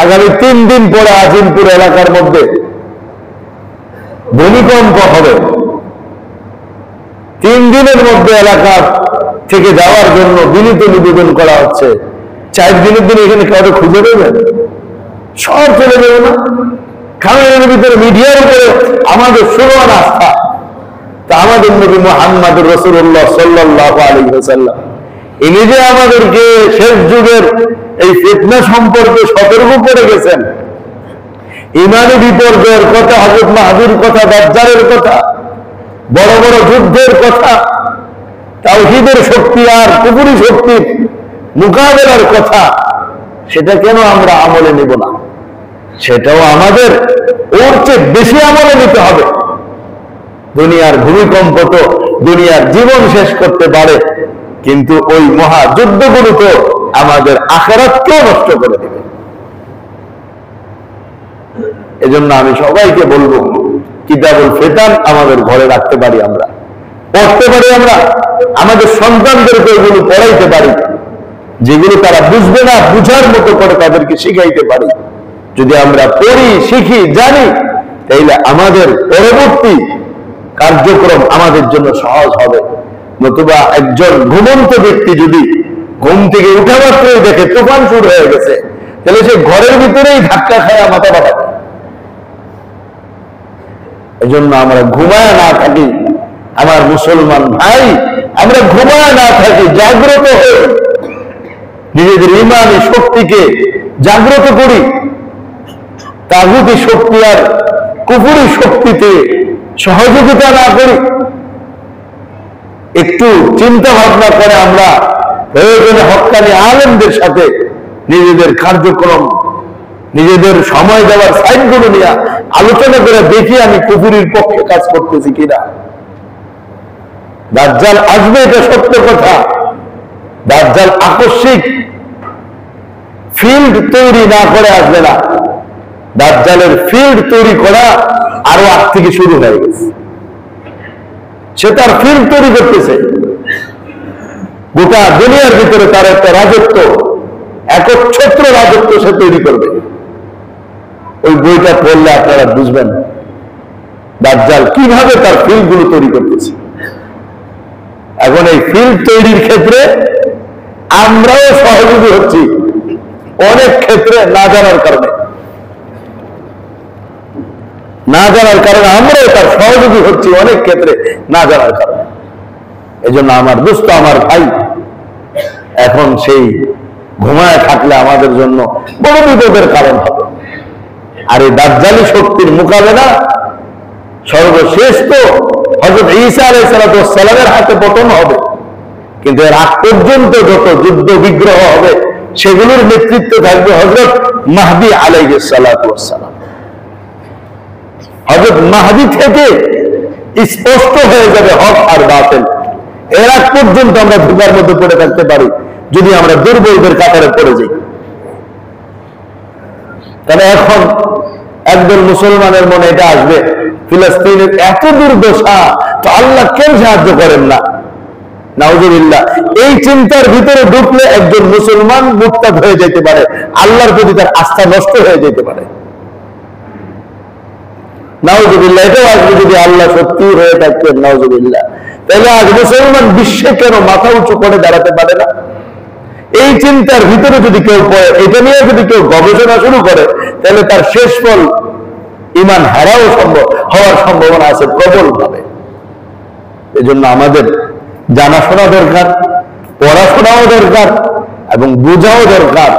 আগামী 3 দিন পরে আজিমপুর এলাকার মধ্যে ভূমিকম্প হবে, 3 দিনের মধ্যে এলাকা থেকে যাওয়ার জন্য বিনীত নিবেদন করা হচ্ছে, 4 দিনের দিন এখানে কাউকে খুঁজে দেবেন? সব চলে যাবে না? খামের ভিতরে মিডিয়ার উপরে আমাদের সমান আস্থা, তা আমাদের নবী মুহাম্মদ রাসূলুল্লাহ সাল্লাল্লাহু আলাইহি ওয়াসাল্লাম ইনি যে আমাদেরকে শেষ যুগের এই ফিতনা সম্পর্কে সতর্ক করে গেছেন, ইমানি বিপর্যয়ের কথা, হযরত মাহদীর কথা, দাজ্জালের কথা, বড় বড় যুদ্ধের কথা, তাওহীদের শক্তি আর কুফরি শক্তির মোকাবেলার কথা, সেটা কেন আমরা আমলে নেব না? সেটাও আমাদের ওর চেয়ে বেশি আমলে নিতে হবে। দুনিয়ার ভূমিকম্প তো দুনিয়ার জীবন শেষ করতে পারে, কিন্তু ওই মহাযুদ্ধগুলো তো আমাদের আখিরাতকেও নষ্ট করে দেবে। এজন্য আমি সবাইকে বলবো, কিতাবুল ফিতান আমাদের ঘরে রাখতে পারি, আমরা পড়তে পারি, আমরা আমাদের সন্তানদেরকে এগুলো পড়াইতে পারি, যেগুলো তারা বুঝবে না বুঝার মতো করে তাদেরকে শিখাইতে পারি। যদি আমরা পড়ি, শিখি, জানি, তাইলে আমাদের পরবর্তী কার্যক্রম আমাদের জন্য সহজ হবে। নতুবা একজন ঘুমন্ত ব্যক্তি যদি ঘুম থেকে উঠা মাত্রই দেখে তুফান শুরু হয়ে গেছে, তাহলে সে ঘরের ভিতরেই ধাক্কা খায় মাথা পাঠাবে। এজন্য আমরা ঘুমায় না থাকি, আমার মুসলমান ভাই, আমরা ঘুমায় না থাকি, জাগ্রত হয়ে নিজেদের ইমানি শক্তিকে জাগ্রত করি, তাগুতি শক্তি আর কুফরি শক্তিতে সহযোগিতা না করি। একটু চিন্তা ভাবনা করে আমরা প্রয়োজনে হক্কানি আলেমদের সাথে নিজেদের কার্যক্রম, নিজেদের সময় দেওয়ার সাইনগুলো নিয়ে আলোচনা করে দেখি আমি কুফরির পক্ষে কাজ করতেছি কিনা। দাজ্জাল আসবে, এটা সত্য কথা। দাজ্জাল আকস্মিক ফিল্ড তৈরি না করে আসবে না, দাজ্জালের ফিল্ড তৈরি করা আরো আগ থেকে শুরু হয়ে গেছে। সে তার ফিল্ড তৈরি করতেছে, গোটা দুনিয়ার ভিতরে তার একটা রাজত্ব, একচ্ছত্র রাজত্ব সে তৈরি করবে। ওই বইটা পড়লে আপনারা বুঝবেন দাজ্জাল কিভাবে তার ফিল্ড গুলো তৈরি করতেছে। এখন এই ফিল্ড তৈরির ক্ষেত্রে আমরাও সহযোগী হচ্ছি, অনেক ক্ষেত্রে না জানার কারণে, আমরাও তার সহযোগী হচ্ছি অনেক ক্ষেত্রে না জানার কারণে। এজন্য আমার দোস্ত, আমার ভাই, এখন সেই ঘুমায় থাকলে আমাদের জন্য বড় বিপদের কারণ হবে। আর এই দাজ্জালি শক্তির মোকাবেলা সর্বশেষ তো হযরত ঈসা আলাইহিস সালামের হাতে পতন হবে, কিন্তু এর আগ পর্যন্ত যত যুদ্ধ বিগ্রহ হবে সেগুলোর নেতৃত্বে থাকবে হযরত মাহদী আলাইহিস সালাম। হযরত মাহদী থেকে স্পষ্ট হয়ে যাবে হক আর বাতিল, এর আগ পর্যন্ত আমরা ধোঁকার মধ্যে পড়ে থাকতে পারি যদি আমরা দুর্বলদের কাতারে পড়ে যাই। তাহলে এখন একজন মুসলমানের মনে এটা আসবে, ফিলিস্তিনের এত দুর্দশা, তো আল্লাহ কেন সাহায্য করেন না? নাউজুবিল্লাহ। এই চিন্তার ভিতরে ঢুকলে একজন মুসলমান মুরতাদ হয়ে যেতে পারে, আল্লাহর প্রতি তার আস্থা নষ্ট হয়ে যেতে পারে। নাউজুবিল্লাহ। এটাও আসবে যদি আল্লাহ সত্যি হয়ে থাকতেন, নাউজুবিল্লাহ। তাহলে আজ মুসলমান বিশ্বে কেন মাথা উঁচু করে দাঁড়াতে পারে না? এই চিন্তার ভিতরে যদি কেউ পড়ে, এটা নিয়ে যদি কেউ গবেষণা শুরু করে, তাহলে তার শেষ ফল ঈমান হারাও হওয়ার সম্ভাবনা আছে প্রবল ভাবে। এই জন্য আমাদের জানাশোনা দরকার, পড়াশোনাও দরকার এবং বোঝাও দরকার।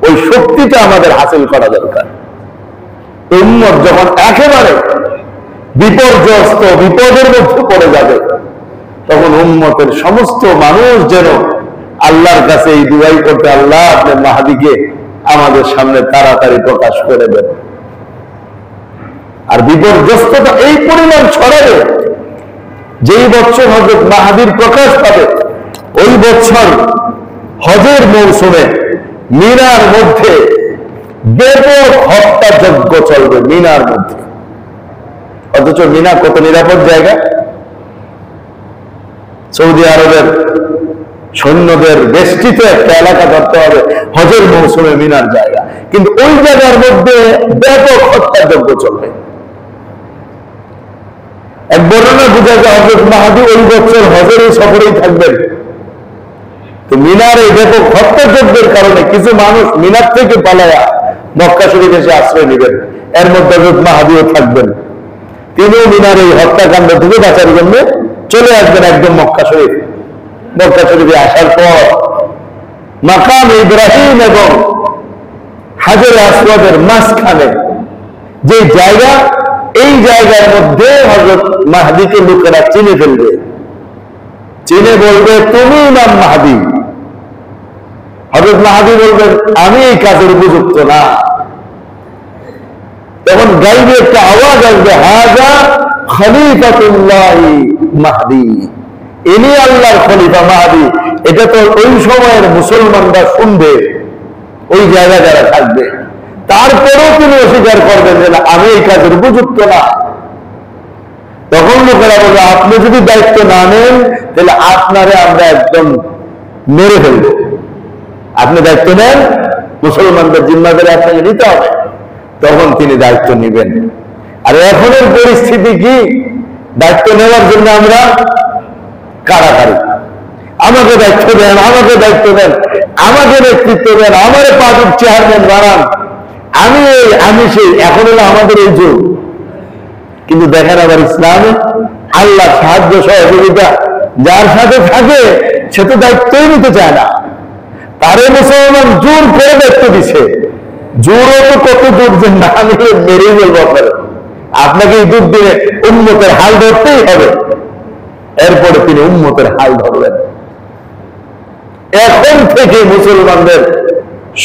ওই শক্তিটা আমাদের হাসিল করা দরকার। উম্মত যখন একেবারে বিপর্যস্ত, বিপদের মধ্যে পড়ে যাবে, তখন উম্মতের সমস্ত মানুষ যেন আল্লাহর কাছে এই দুআই করতে, আল্লাহ আপনি মাহদীকে আমাদের সামনে তাড়াতাড়ি প্রকাশ করে দেন। আর বিপর্যস্ততা এই পরিমাণ ছড়াবে, যেই বছর হযরত মাহদীর প্রকাশ পাবে ওই বছর হজের মৌসুমে মিনার মধ্যে ব্যাপক হত্যাযজ্ঞ চলবে মিনার মধ্যে। অথচ মিনা কত নিরাপদ জায়গা। সৌদি আরবের সৈন্যদের বেষ্টিত একটা এলাকা ধরতে হবে হজের মৌসুমে মিনার জায়গা, কিন্তু ওই জায়গার মধ্যে ব্যাপক হত্যাযজ্ঞ চলবে। এক বর্ণনা বোঝা যায় হযরত মাহদী ওই বছর হজের সফরেই থাকবেন। তো মিনার এই ব্যাপক হত্যাযজ্ঞের কারণে কিছু মানুষ মিনার থেকে পালায়া মক্কা শরীফ এসে আশ্রয় নেবেন। এর মধ্যে হযরত মাহদীও থাকবেন। তিনিও মিনার এই হত্যাকাণ্ড থেকে বাঁচার জন্য চলে আসবেন একদম মক্কা শরীফ। মক্কা শরীফে আসার পর মাকাম ইব্রাহিম এবং হাজরে আসওয়াদের মাঝখানে যে জায়গা, এই জায়গার মধ্যে হযরত মাহদীকে লোকেরা চিনে ফেলবে, চিনে বলবে তুমি ইমাম মাহদী। হযরত মাহদী বলবেন আমি এই কাজের উপযুক্ত না। তখন গাইবে একটা আওয়াজ আসবে, হাযা খলিফাতুল্লাহি মাহদী, ইনি আল্লাহর খলিফা মাহদী। এটা তো ওই সময়ের মুসলমানরা শুনবে, ওই জায়গা যারা থাকবে। তারপরেও তিনি অস্বীকার করবেন যে না, আমি এই কাজের উপযুক্ত না। তখন লোকেরা বলবে আপনি যদি দায়িত্ব না নেন তাহলে আপনারে আমরা একদম মেরে ফেলব। আপনি দায়িত্ব নেন, মুসলমানদের জিম্মাদারি আপনাকে নিতে হবে। তখন তিনি দায়িত্ব নেবেন। আর এখনের পরিস্থিতি কি? দায়িত্ব নেওয়ার জন্য আমরা কারাকারি। আমাকে দায়িত্ব দেন, আমাকে দায়িত্ব দেন, আমাকে নেতৃত্ব দেন, আমার পার্টির চেয়ারম্যান বানান, আমি সেই। এখন হলো আমাদের এই যুগ। কিন্তু দেখেন আবার ইসলামে আল্লাহ সাহায্য সহযোগিতা যার সাথে থাকে সে তো দায়িত্বই নিতে চায় না। তারে মুসলমান জোর করে দায়িত্ব দিছে। জোরও তো কত দূর যে না নিলে মেরেই বলবো আপনাকে এই দুধ দিয়ে উম্মতের হাল ধরতেই হবে। এরপরে তিনি উম্মতের হাল ধরলেন। এখন থেকে মুসলমানদের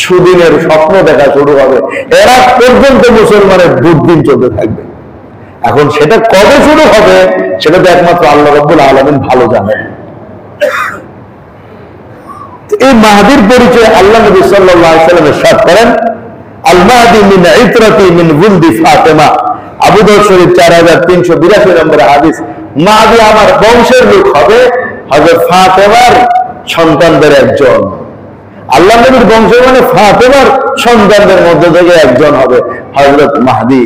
সুদিনের স্বপ্ন দেখা শুরু হবে। এরা পর্যন্ত মুসলমানের দুর্দিন চলতে থাকবে। এখন সেটা কবে শুরু হবে সেটা তো একমাত্র আল্লাহ রাব্বুল আলামিন ভালো জানেন। এই মাহদীর পরিচয় আল্লাহ নবী সাল্লাল্লাহু আলাইহি ওয়াসাল্লাম ইরশাদ করেন, আল মাহদী মিন ইতরাতি মিন ওয়ালদি ফাতেমা। আবু দাউদ শরীফ 4382 নম্বরের হাদিস। মাহদী আমার বংশের লোক হবে, হযরত ফাতেমার সন্তানদের একজন। আল্লাহ নবীর বংশ মানে ফাতেমার সন্তানদের মধ্যে থেকে একজন হবে হযরত মাহদী।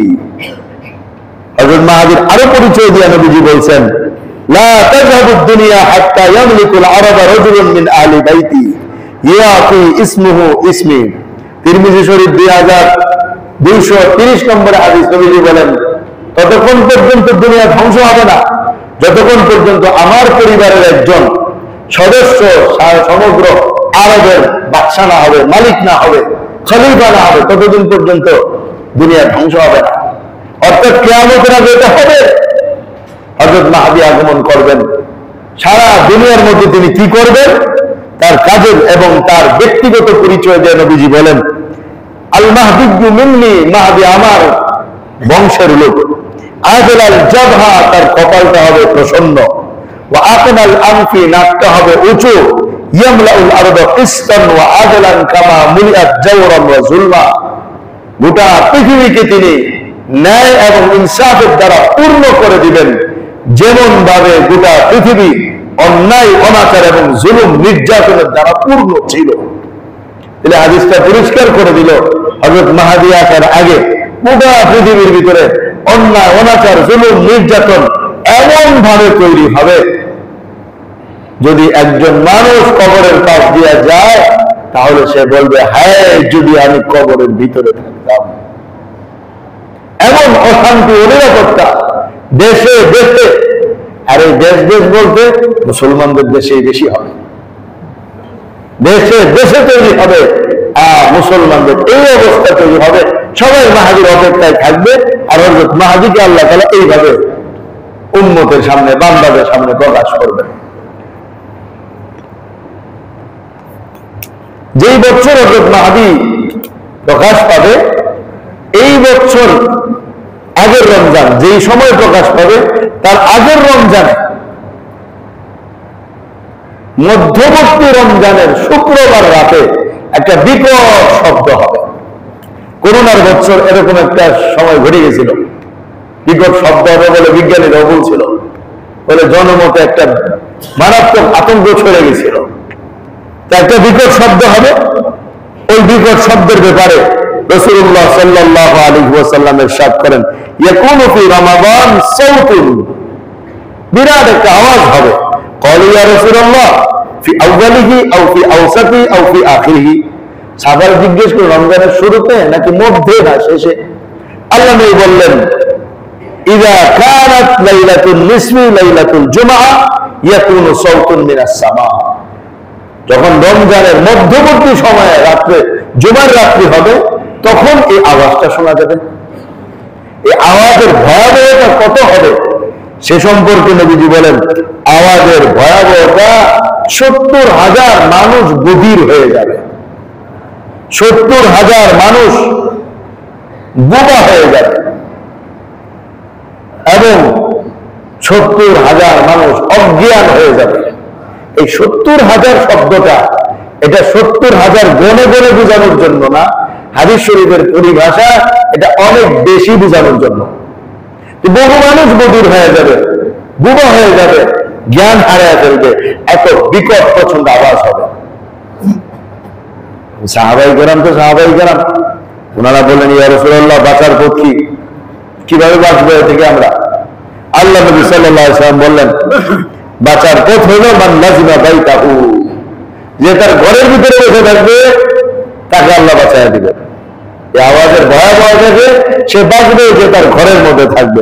হযরত মাহদীর আরো পরিচয় দিয়ে নবীজি বলছেন, লা তাযহাবুদ দুনিয়া হাত্তা ইয়ামলিকুল আরাবা রাজুলুন মিন আহলি বাইতি ইয়াতি ইসমুহু ইসমি। তিরমিজি শরীফ 2230 নম্বরে হাদিস। নবীজি বলেন ততক্ষণ পর্যন্ত দুনিয়া ধ্বংস হবে না যতক্ষণ পর্যন্ত আমার পরিবারের একজন সদস্য সমগ্র আরবের বাদশা না হবে, মালিক না হবে, খলিফা না হবে, ততদিন পর্যন্ত দুনিয়া ধ্বংস হবে না। অর্থাৎ কিয়ামতের আগে এটা হবে। হযরত মাহদী আগমন করবেন। সারা দুনিয়ার মধ্যে তিনি কি করবেন তার কাজের এবং তার ব্যক্তিগত পরিচয় দিয়ে নবীজি বলেন, আল মাহদী মিন্নি, মাহদী আমার বংশের লোক। আজলাল জাবহা, তার কপালটা হবে প্রসন্ন। ওয়া আকনাল আনফি, নাকটা হবে উঁচু, ইয়ামলাউল আরদ কিসতান ওয়া আদলান কামা মুলিআত জাওরান ওয়া যুলমা, গোটা পৃথিবীকে তিনি ন্যায় এবং ইনসাফের দ্বারা পূর্ণ করে দিবেন, যেমন ভাবে গোটা পৃথিবী অন্যায় অনাচার এবং জুলুম নির্যাতনের দ্বারা পূর্ণ ছিল। তাহলে হাদিসটা পরিষ্কার করে দিল, হযরত মাহদী আসার আগে গোটা পৃথিবীর ভিতরে অন্যায় অনাচার জুলুম নির্যাতন এমন ভাবে তৈরি হবে, যদি একজন মানুষ কবরের পাশ দিয়ে যায় তাহলে সে বলবে, হায় যদি আমি কবরের ভিতরে থাকতাম। এমন অশান্তি অনিরাপত্তা দেশে দেশে, আর এই দেশ দেশ বলতে মুসলমানদের দেশেই বেশি হবে, দেশে দেশে তৈরি হবে, আর মুসলমানদের এই অবস্থা তৈরি হবে, সবাই মাহাদির অপেক্ষায় থাকবে, আর হযরত মাহদীকে আল্লাহ তাআলা এইভাবে উম্মতের সামনে, বান্দাদের সামনে প্রকাশ করবেন। যেই বছর হযরত মাহদী প্রকাশ পাবে, এই বছর আগের রমজান যেই সময় প্রকাশ পাবে, তার আগের রমজানে, মধ্যবর্তী রমজানের শুক্রবার রাতে একটা বিকট শব্দ হবে। করোনার বছর এরকম একটা সময় ঘটে গেছিল, বিকট শব্দ হবে বলে বিজ্ঞানীরাও বলছিল, বলে জনমতে একটা মারাত্মক আতঙ্ক ছড়ে গেছিল। একটা বিকট শব্দ হবে, ওই বিকট শব্দের ব্যাপারে রাসূলুল্লাহ সাল্লাল্লাহু আলাইহি ওয়াসাল্লাম ইরশাদ করেন, ইয়াকুনু ফি রমাদান সাউতুন, বিরাট একটা আওয়াজ হবে। ক্বালু ইয়া রাসূলুল্লাহ ফি আউয়ালিহি আও ফি আওসাতি আও ফি আখিরিহি, সাহাবারা জিজ্ঞেস করলেন রমজানের শুরুতে নাকি মধ্যে না শেষে? আল্লাহ নবী বললেন, ইযা কানাত লাইলাতুন নিসফি লাইলাতুল জুমআ ইয়াকুনু সাউতুন মিনাস সামা, যখন রমজানের মধ্যবর্তী সময়ে রাত্রে জুমার রাত্রি হবে, তখন এই আওয়াজটা শোনা যাবে। এই আওয়াজের ভয়াবহতা কত হবে সে সম্পর্কে নবীজি বলেন, আওয়াজের ভয়াবহতা ৭০,০০০ মানুষ বধির হয়ে যাবে, ৭০,০০০ মানুষ বোবা হয়ে যাবে, এবং ৭০,০০০ মানুষ অজ্ঞান হয়ে যাবে। এই ৭০,০০০ শব্দটা, এটা ৭০,০০০ গণে গণে বোঝানোর জন্য না, হাদিস শরীফের পরিভাষা এটা অনেক বেশি বোঝানোর জন্য। বহু মানুষ বধির হয়ে যাবে, বোবা হয়ে যাবে, জ্ঞান হারিয়ে ফেলবে, এত বিকট প্রচন্ড আওয়াজ হবে। সাহাবায়ে কেরাম তো সাহাবায়ে কেরাম, ওনারা বললেন, ইয়া রাসূলুল্লাহ বাঁচার পথ কি, কিভাবে বাঁচবো এ থেকে আমরা? আল্লাহ নবী সাল্লাল্লাহু আলাইহি ওয়াসাল্লাম বললেন, বাঁচার পথ হলো মান লাজিমা বাইতাহু, যে তার ঘরের ভিতরে বসে থাকবে তাকে আল্লাহ বাঁচায় দিবে। এই আওয়াজের ভয়াবহতাকে সে বাঁচবে যে তার ঘরের মধ্যে থাকবে।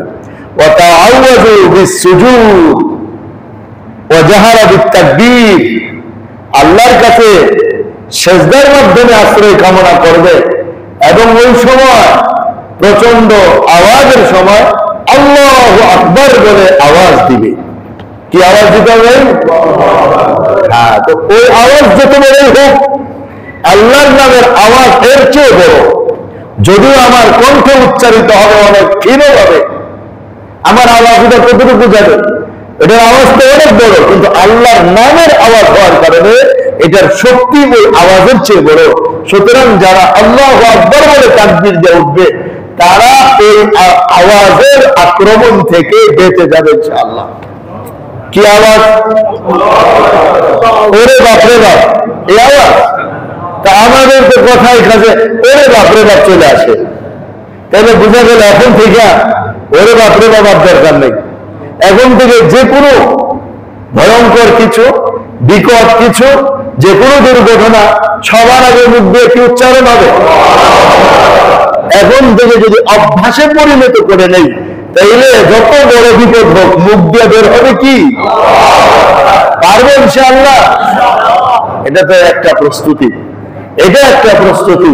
ওয়া তাআওয়াযু বিসসুজুদ ওয়া জাহারা বিত্তাকবীর, আল্লাহর কাছে সিজদার মাধ্যমে আশ্রয় কামনা করবে, এবং ওই সময় প্রচন্ড আওয়াজের সময় আল্লাহু আকবার বলে আওয়াজ দিবে। কি আওয়াজ দিতে হবে? হ্যাঁ, তো ওই আওয়াজ যত বড়ই হোক, আল্লাহর নামের আওয়াজ এর চেয়ে বড়। যদিও আমার কণ্ঠে উচ্চারিত হবে অনেক ক্ষীণভাবে, আমার আওয়াজটা কতটুকু যাবে, এটার আওয়াজটা অনেক বড়, কিন্তু আল্লাহর নামের আওয়াজ হওয়ার কারণে এটার শক্তি ওই আওয়াজের চেয়ে বড়। সুতরাং যারা আল্লাহু আকবার বলে তাকবীর দিয়ে উঠবে, তারা এই আওয়াজের আক্রমণ থেকে বেঁচে যাবে ইনশাআল্লাহ। কি আওয়াজ? ওরে বাপরে বাপ, এই আওয়াজ। তা আমাদের তো কথাই কাছে ওরে বাপরে বাপ চলে আসে, তাহলে বোঝা গেল এখন থেকে ওরে বাপরে বাবার দরকার নেই। এখন থেকে যে কোনো ভয়ঙ্কর কিছু, বিকট কিছু, যে কোনো দুর্ঘটনা সবার আগে মুখ দিয়ে কি উচ্চারণ হবে? এখন থেকে যদি অভ্যাসে পরিণত করে নেই, তাইলে যত বড় বিপদ হোক মুখ দিয়ে বের হবে কি? পারবে ইনশাআল্লাহ। এটা তো একটা প্রস্তুতি, এটা একটা প্রস্তুতি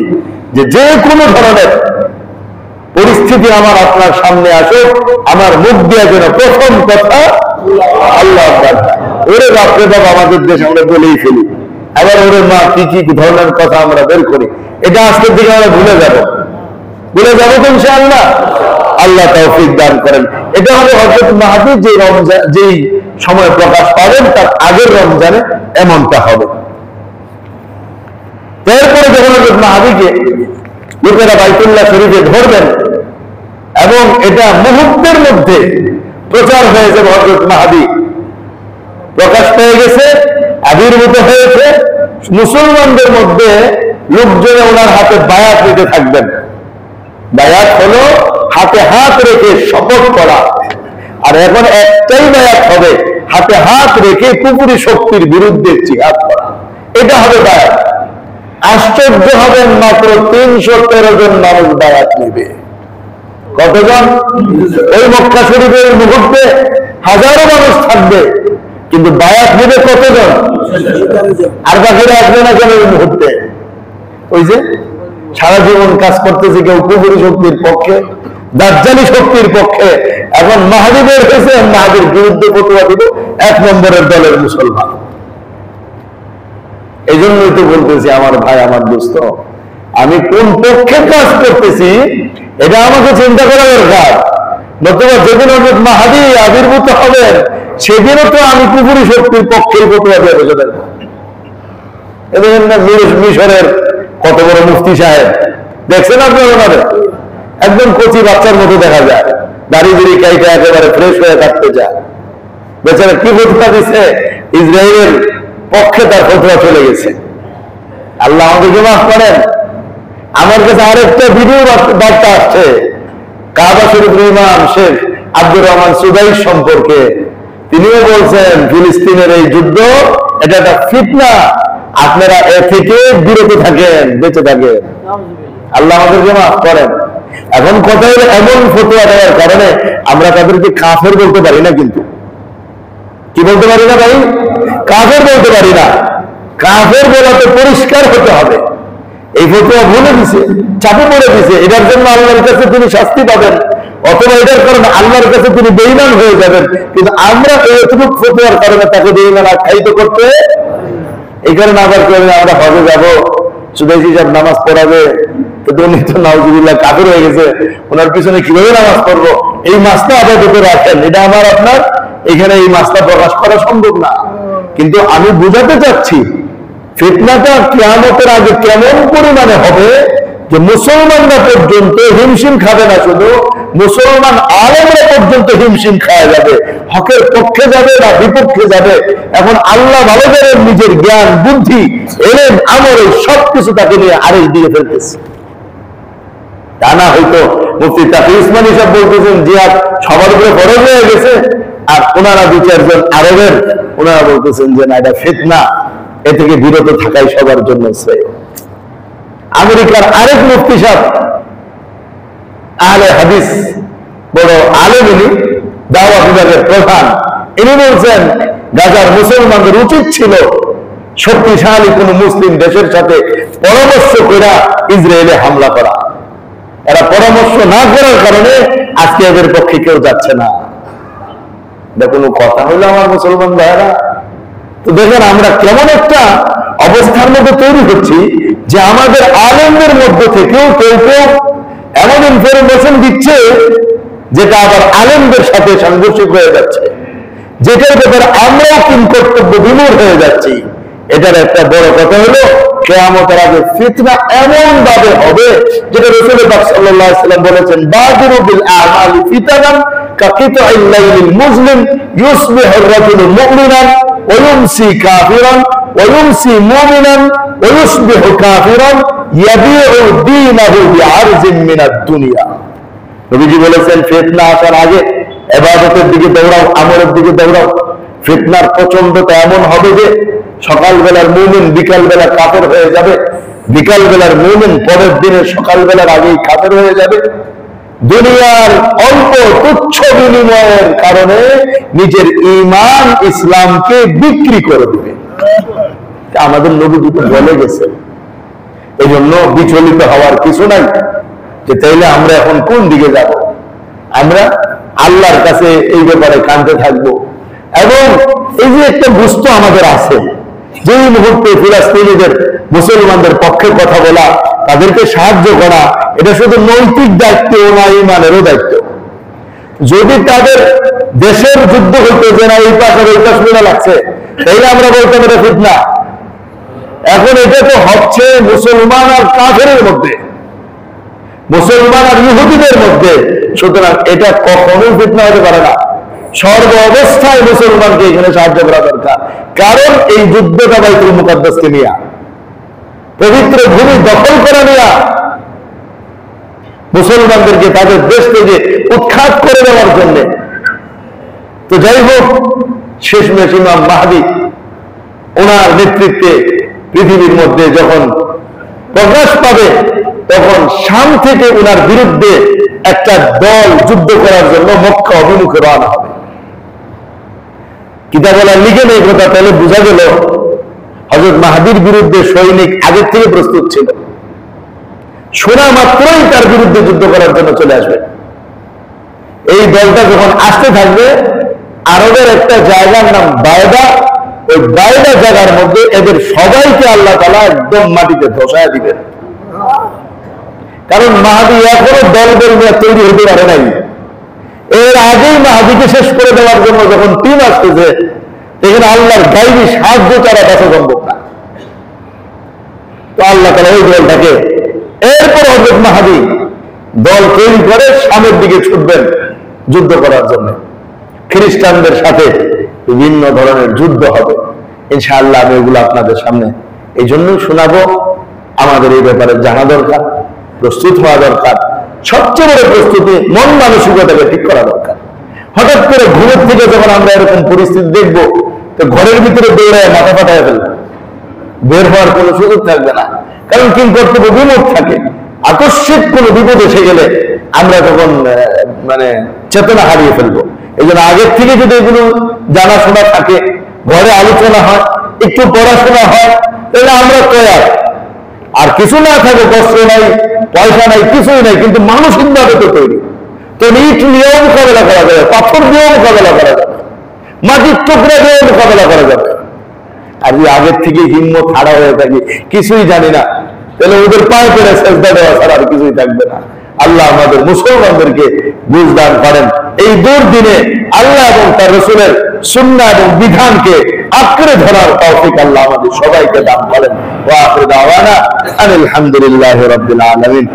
যে যে কোনো ধরনের পরিস্থিতি আমার আপনার সামনে আসুক, আমার মুখ দিয়ে যেন প্রথম কথা আল্লাহ আকবার। ওরে বাপরে বাপ আমাদের দেশে আমরা বলেই ফেলি, আবার ওরে মা কি কি ধরনের কথা আমরা বের করি, এটা আজকের দিকে আমরা ভুলে যাবো তো ইনশাআল্লাহ। আল্লাহ তৌফিক দান করেন। এটা হলো হযরত মাহদী যে রমজান যেই সময় প্রকাশ পাবেন তার আগের রমজানে এমনটা হবে। এরপরে যখন হযরত মাহদীকে লোকেরা বাইতুল্লাহ শরীফে ধরবেন এবং এটা মুহূর্তের মধ্যে প্রচার হয়েছে, হযরত মাহদী প্রকাশ পেয়ে গেছে, আবির্ভূত হয়েছে, মুসলমানদের মধ্যে লোকজনে ওনার হাতে বায়াত নিতে থাকবেন। বায়াত হলো হাতে হাত রেখে শপথ করা, আর এখন একটাই বায়াত হবে, হাতে হাত রেখে কুফরি শক্তির বিরুদ্ধে জিহাদ করা, এটা হবে বায়াত। আশ্চর্য হবেন, মাত্র 313 জন মানুষ বায়াত নেবে। কতজন? ওই মক্কা শরীফের মুহূর্তে হাজারো মানুষ থাকবে, কিন্তু বায়াত নেবে কতজন? আর বাকিরা আসবে না কেন এই মুহূর্তে? ওই যে সারা জীবন কাজ করতেছে, কেউ কুফরি শক্তির পক্ষে, দাজ্জালি শক্তির পক্ষে, এখন মাহদী বের হয়েছে, মাহদীর বিরুদ্ধে ফতোয়া দিব 1 নম্বরের দলের মুসলমান। এই জন্যই তো বলতেছি আমার ভাই, আমার দোস্ত, আমি কোন পক্ষে কাজ করতেছি এটা আমাকে চিন্তা করা দরকার। নতুবা যেদিন হযরত মাহদী আবির্ভূত হবেন সেদিনও তো আমি কুফরি শক্তির পক্ষে ফতোয়া দিয়ে বসে থাকবো। এদের না মিশরের কত বড় মুফতি সাহেব দেখছেন আপনারা? ওনারে একদম কচি বাচ্চার মতো দেখা যায়, দাড়ি দাড়ি কাইটা একেবারে ফ্রেশ হয়ে থাকতে যায়। বেচারা কি ফতোয়া দিচ্ছে, ইসরায়েলের পক্ষে তার ফতোয়া চলে গেছে। আল্লাহ আমাদেরকে মাফ করেন। আমার কাছে আরেকটা ভিডিও বার্তা আসছে কাবা শরীফের ইমাম শেখ আব্দুর রহমান সুদাইস সম্পর্কে। তিনিও বলছেন ফিলিস্তিনের এই যুদ্ধ এটা একটা ফিতনা, আপনারা এ থেকে বিরত থাকেন, বেঁচে থাকেন। আল্লাহ আমাদেরকে মাফ করেন। এখন কথা হলো এমন ফতোয়া দেওয়ার কারণে আমরা তাদেরকে কাফের বলতে পারি না, কিন্তু কি বলতে পারি না ভাই? কাফের বলতে পারি না। কাফের বলাতে পরিষ্কার হতে হবে। এই ফতোয়া ভুলে দিছে, চাপে পড়ে দিছে, এটার জন্য আল্লাহর কাছে তিনি শাস্তি পাবেন, অথবা এটার কারণে আল্লাহর কাছে তিনি বেঈমান হয়ে যাবেন। কিন্তু আমরা এইটুকু ফতোয়ার কারণে তাকে বেঈমান আখ্যায়িত করতে, এই কারণে আবার কেউ আমরা হজে যাবো, সুদাইসি সাহেব নামাজ পড়াবে, কিন্তু উনি তো নাউজুবিল্লাহ কাফের হয়ে গেছে, ওনার পিছনে কিভাবে নামাজ পড়বো? এই মাসটা আপাতত রাখেন, এটা আমার আপনার এখানে এই মাসটা প্রকাশ করা সম্ভব না। কিন্তু আমি বুঝাতে চাচ্ছি ফিতনাটা কিয়ামতের আগে কেমন পরিমাণে হবে যে মুসলমানরা পর্যন্ত হিমশিম খাবে না, শুধু মুসলমান আলেমরা পর্যন্ত হিমশিম খাওয়া যাবে, হকের পক্ষে যাবে না বিপক্ষে যাবে। এখন আল্লাহ ভালো করেন, নিজের জ্ঞান বুদ্ধি এলেন আমলে সবকিছু তাকে নিয়ে আরেক দিকে ফেলতেছে। তা না হয়তো মুফতি তাকি উসমানী সাহেব বলতেছেন জিহাদ সবার উপরে ফরজ হয়ে গেছে, আর ওনারা 2-4 জন আরবের ওনারা বলতেছেন যে না, এটা ফিতনা, এ থেকে বিরত থাকাই সবার জন্য শ্রেয়। আমেরিকার আরেক মুফতি সাহেব আহলে হাদিস, বড় আলেম, ইনি দাওয়া বিভাগের প্রধান, ইনি বলছেন গাজার মুসলমানদের উচিত ছিল শক্তিশালী কোন মুসলিম দেশের সাথে পরামর্শ করে ইসরায়েলে হামলা করা। এরা পরামর্শ না করার কারণে আজকে এদের পক্ষে কেউ যাচ্ছে না। এটা কোনো কথা হলো আমার মুসলমান ভাইয়েরা? তো দেখেন আমরা কেমন একটা অবস্থার মধ্যে তৈরি হচ্ছি যে আমাদের আলেমদের মধ্যে থেকেও কেউ কেউ এমন ইনফরমেশন দিচ্ছে যেটা আবার আলেমদের সাথে সাংঘর্ষিক হয়ে যাচ্ছে, যেটার ব্যাপারে আমরাও কিং কর্তব্য বিমূঢ় হয়ে যাচ্ছি। এটার একটা বড় কথা হলো কিয়ামতের আগে ফিতনা এমন ভাবে হবে যেটা রাসূল পাক সাল্লাল্লাহু আলাইহি ওয়াসাল্লাম বলেছেন, বাদিরু বিল আ'মালি ফিতানান কাকিতাইল লাইলিল মুজলিম ইউসবিহু আর-রাজুলু মুমিনান ওয়া ইউমসি কাফিরান ওয়া ইউমসি মুমিনান ওয়া ইউসবিহু কাফিরান ইয়াবিউ দীনাহু বিআরজিন মিনাদ দুনিয়া। নবীজি বলেছেন ফিতনা আসার আগে ইবাদতের দিকে দৌড়াও, আমলের দিকে দৌড়াও। ফিতনার প্রচন্ডতা এমন হবে যে সকালবেলার মুমিন বিকালবেলা কাফের হয়ে যাবে, বিকালবেলার মুমিন পরের দিনে সকালবেলার আগেই কাফের হয়ে যাবে। দুনিয়ার অল্প তুচ্ছ বিনিময়ের কারণে নিজের ঈমান ইসলামকে বিক্রি করে দেবে। আমাদের নবী তো বলে গেছে। এই জন্য বিচলিত হওয়ার কিছু নাই যে তাইলে আমরা এখন কোন দিকে যাব। আমরা আল্লাহর কাছে এই ব্যাপারে কাঁদতে থাকবো। এবং এই যে একটা বুঝতো আমাদের আছে, যে মুহূর্তে ফিলিস্তিনিদের মুসলমানদের পক্ষে কথা বলা, তাদেরকে সাহায্য করা, এটা শুধু নৈতিক দায়িত্ব না, ঈমানেরও দায়িত্ব। যদি তাদের দেশের যুদ্ধ হইতো যে না এই পাশের ওই পাশ মিলা লাগছে, তাইলে আমরা বলতাম এটা ফিতনা। এখন এটা তো হচ্ছে মুসলমান আর কাফেরের মধ্যে, মুসলমান আর ইহুদিদের মধ্যে। সুতরাং এটা কখনোই ফিতনা হতে পারে না। সর্ব অবস্থায় মুসলমানকে এখানে সাহায্য করা দরকার, কারণ এই যুদ্ধটা বাইতুল মুকাদ্দাসকে নিয়ে, পবিত্র ভূমি দখল করা নিয়ে, মুসলমানদেরকে তাদের দেশ থেকে উৎখাত করে দেওয়ার জন্য। তো যাই হোক, শেষমেশ ইমাম মাহদী ওনার নেতৃত্বে পৃথিবীর মধ্যে যখন প্রকাশ পাবে, তখন শাম থেকে ওনার বিরুদ্ধে একটা দল যুদ্ধ করার জন্য মক্কা অভিমুখে রওনা হবে। কিতাবওয়ালা লিখে নেই কথা, তাহলে বোঝা গেল হযরত মাহদীর বিরুদ্ধে সৈনিক আগের থেকে প্রস্তুত ছিল, শোনা মাত্রই তার বিরুদ্ধে যুদ্ধ করার জন্য চলে আসবে। এই দলটা যখন আসতে থাকবে, আরবের একটা জায়গার নাম বায়দা, ওই বায়দা জায়গার মধ্যে এদের সবাইকে আল্লাহ তাআলা একদম মাটিতে ধসায় দিবেন। কারণ মাহদী এখনো দল নিয়ে তৈরি হতে পারে নাই। এর আগেই মাহদীকে শেষ করে দেওয়ার জন্য যখন টিম আসতেছে, এখানে আল্লাহর গায়বী সাহায্য ছাড়া বাঁচা সম্ভব না। তো আল্লাহ তাআলা ওই দলটাকে, এরপর হযরত মাহদী দল তৈরি করে শামের দিকে ছুটবেন যুদ্ধ করার জন্য। খ্রিস্টানদের সাথে বিভিন্ন ধরনের যুদ্ধ হবে ইনশাআল্লাহ। আমি এগুলো আপনাদের সামনে এই জন্যই শোনাবো। আমাদের এই ব্যাপারে জানা দরকার, প্রস্তুত হওয়া দরকার। সবচেয়ে বড় প্রস্তুতি মন মানসিকতাকে ঠিক করা দরকার। হঠাৎ করে ঘুমের থেকে যখন আমরা এরকম পরিস্থিতি দেখব, তো ঘরের ভিতরে দৌড়ায় মাথা ফাটায় ফেলবে, বের হওয়ার কোনো সুযোগ থাকবে না। কারণ কি কর্তব্য বিমুখ থাকে। আকস্মিক কোনো বিপদ এসে গেলে আমরা তখন চেতনা হারিয়ে ফেলবো। এই জন্য আগের থেকে যদি এগুলো জানাশোনা থাকে, ঘরে আলোচনা হয়, একটু পড়াশোনা হয়, তাহলে আমরা তৈরি। আর কিছু না থাকে, কষ্ট নাই, পয়সা নাই, কিছুই নাই, কিন্তু মানসিকভাবে তো তৈরি। তো ইট নিয়েও মোকাবেলা করা যাবে, পাথর দিয়েও মোকাবেলা করা যাবে, মাটির টুকরা দিয়েও মোকাবেলা করা যাবে। আর যদি আগের থেকে হিম্মত হারা হয়ে থাকি, কিছুই জানি না, তাহলে ওদের পায়ে পড়ে সেজদা দেওয়া ছাড়া আর কিছুই থাকবে না। আল্লাহ আমাদের মুসলমানদেরকে বুঝদান করেন। এই দুর্দিনে আল্লাহ এবং তার রাসূলের সুন্নাহ এবং বিধানকে আঁকড়ে ধরার তৌফিক আল্লাহ আমাদের সবাইকে দান করেন। ওয়া আখিরু দাওয়ানা আলহামদুলিল্লাহি রাব্বিল আলামিন।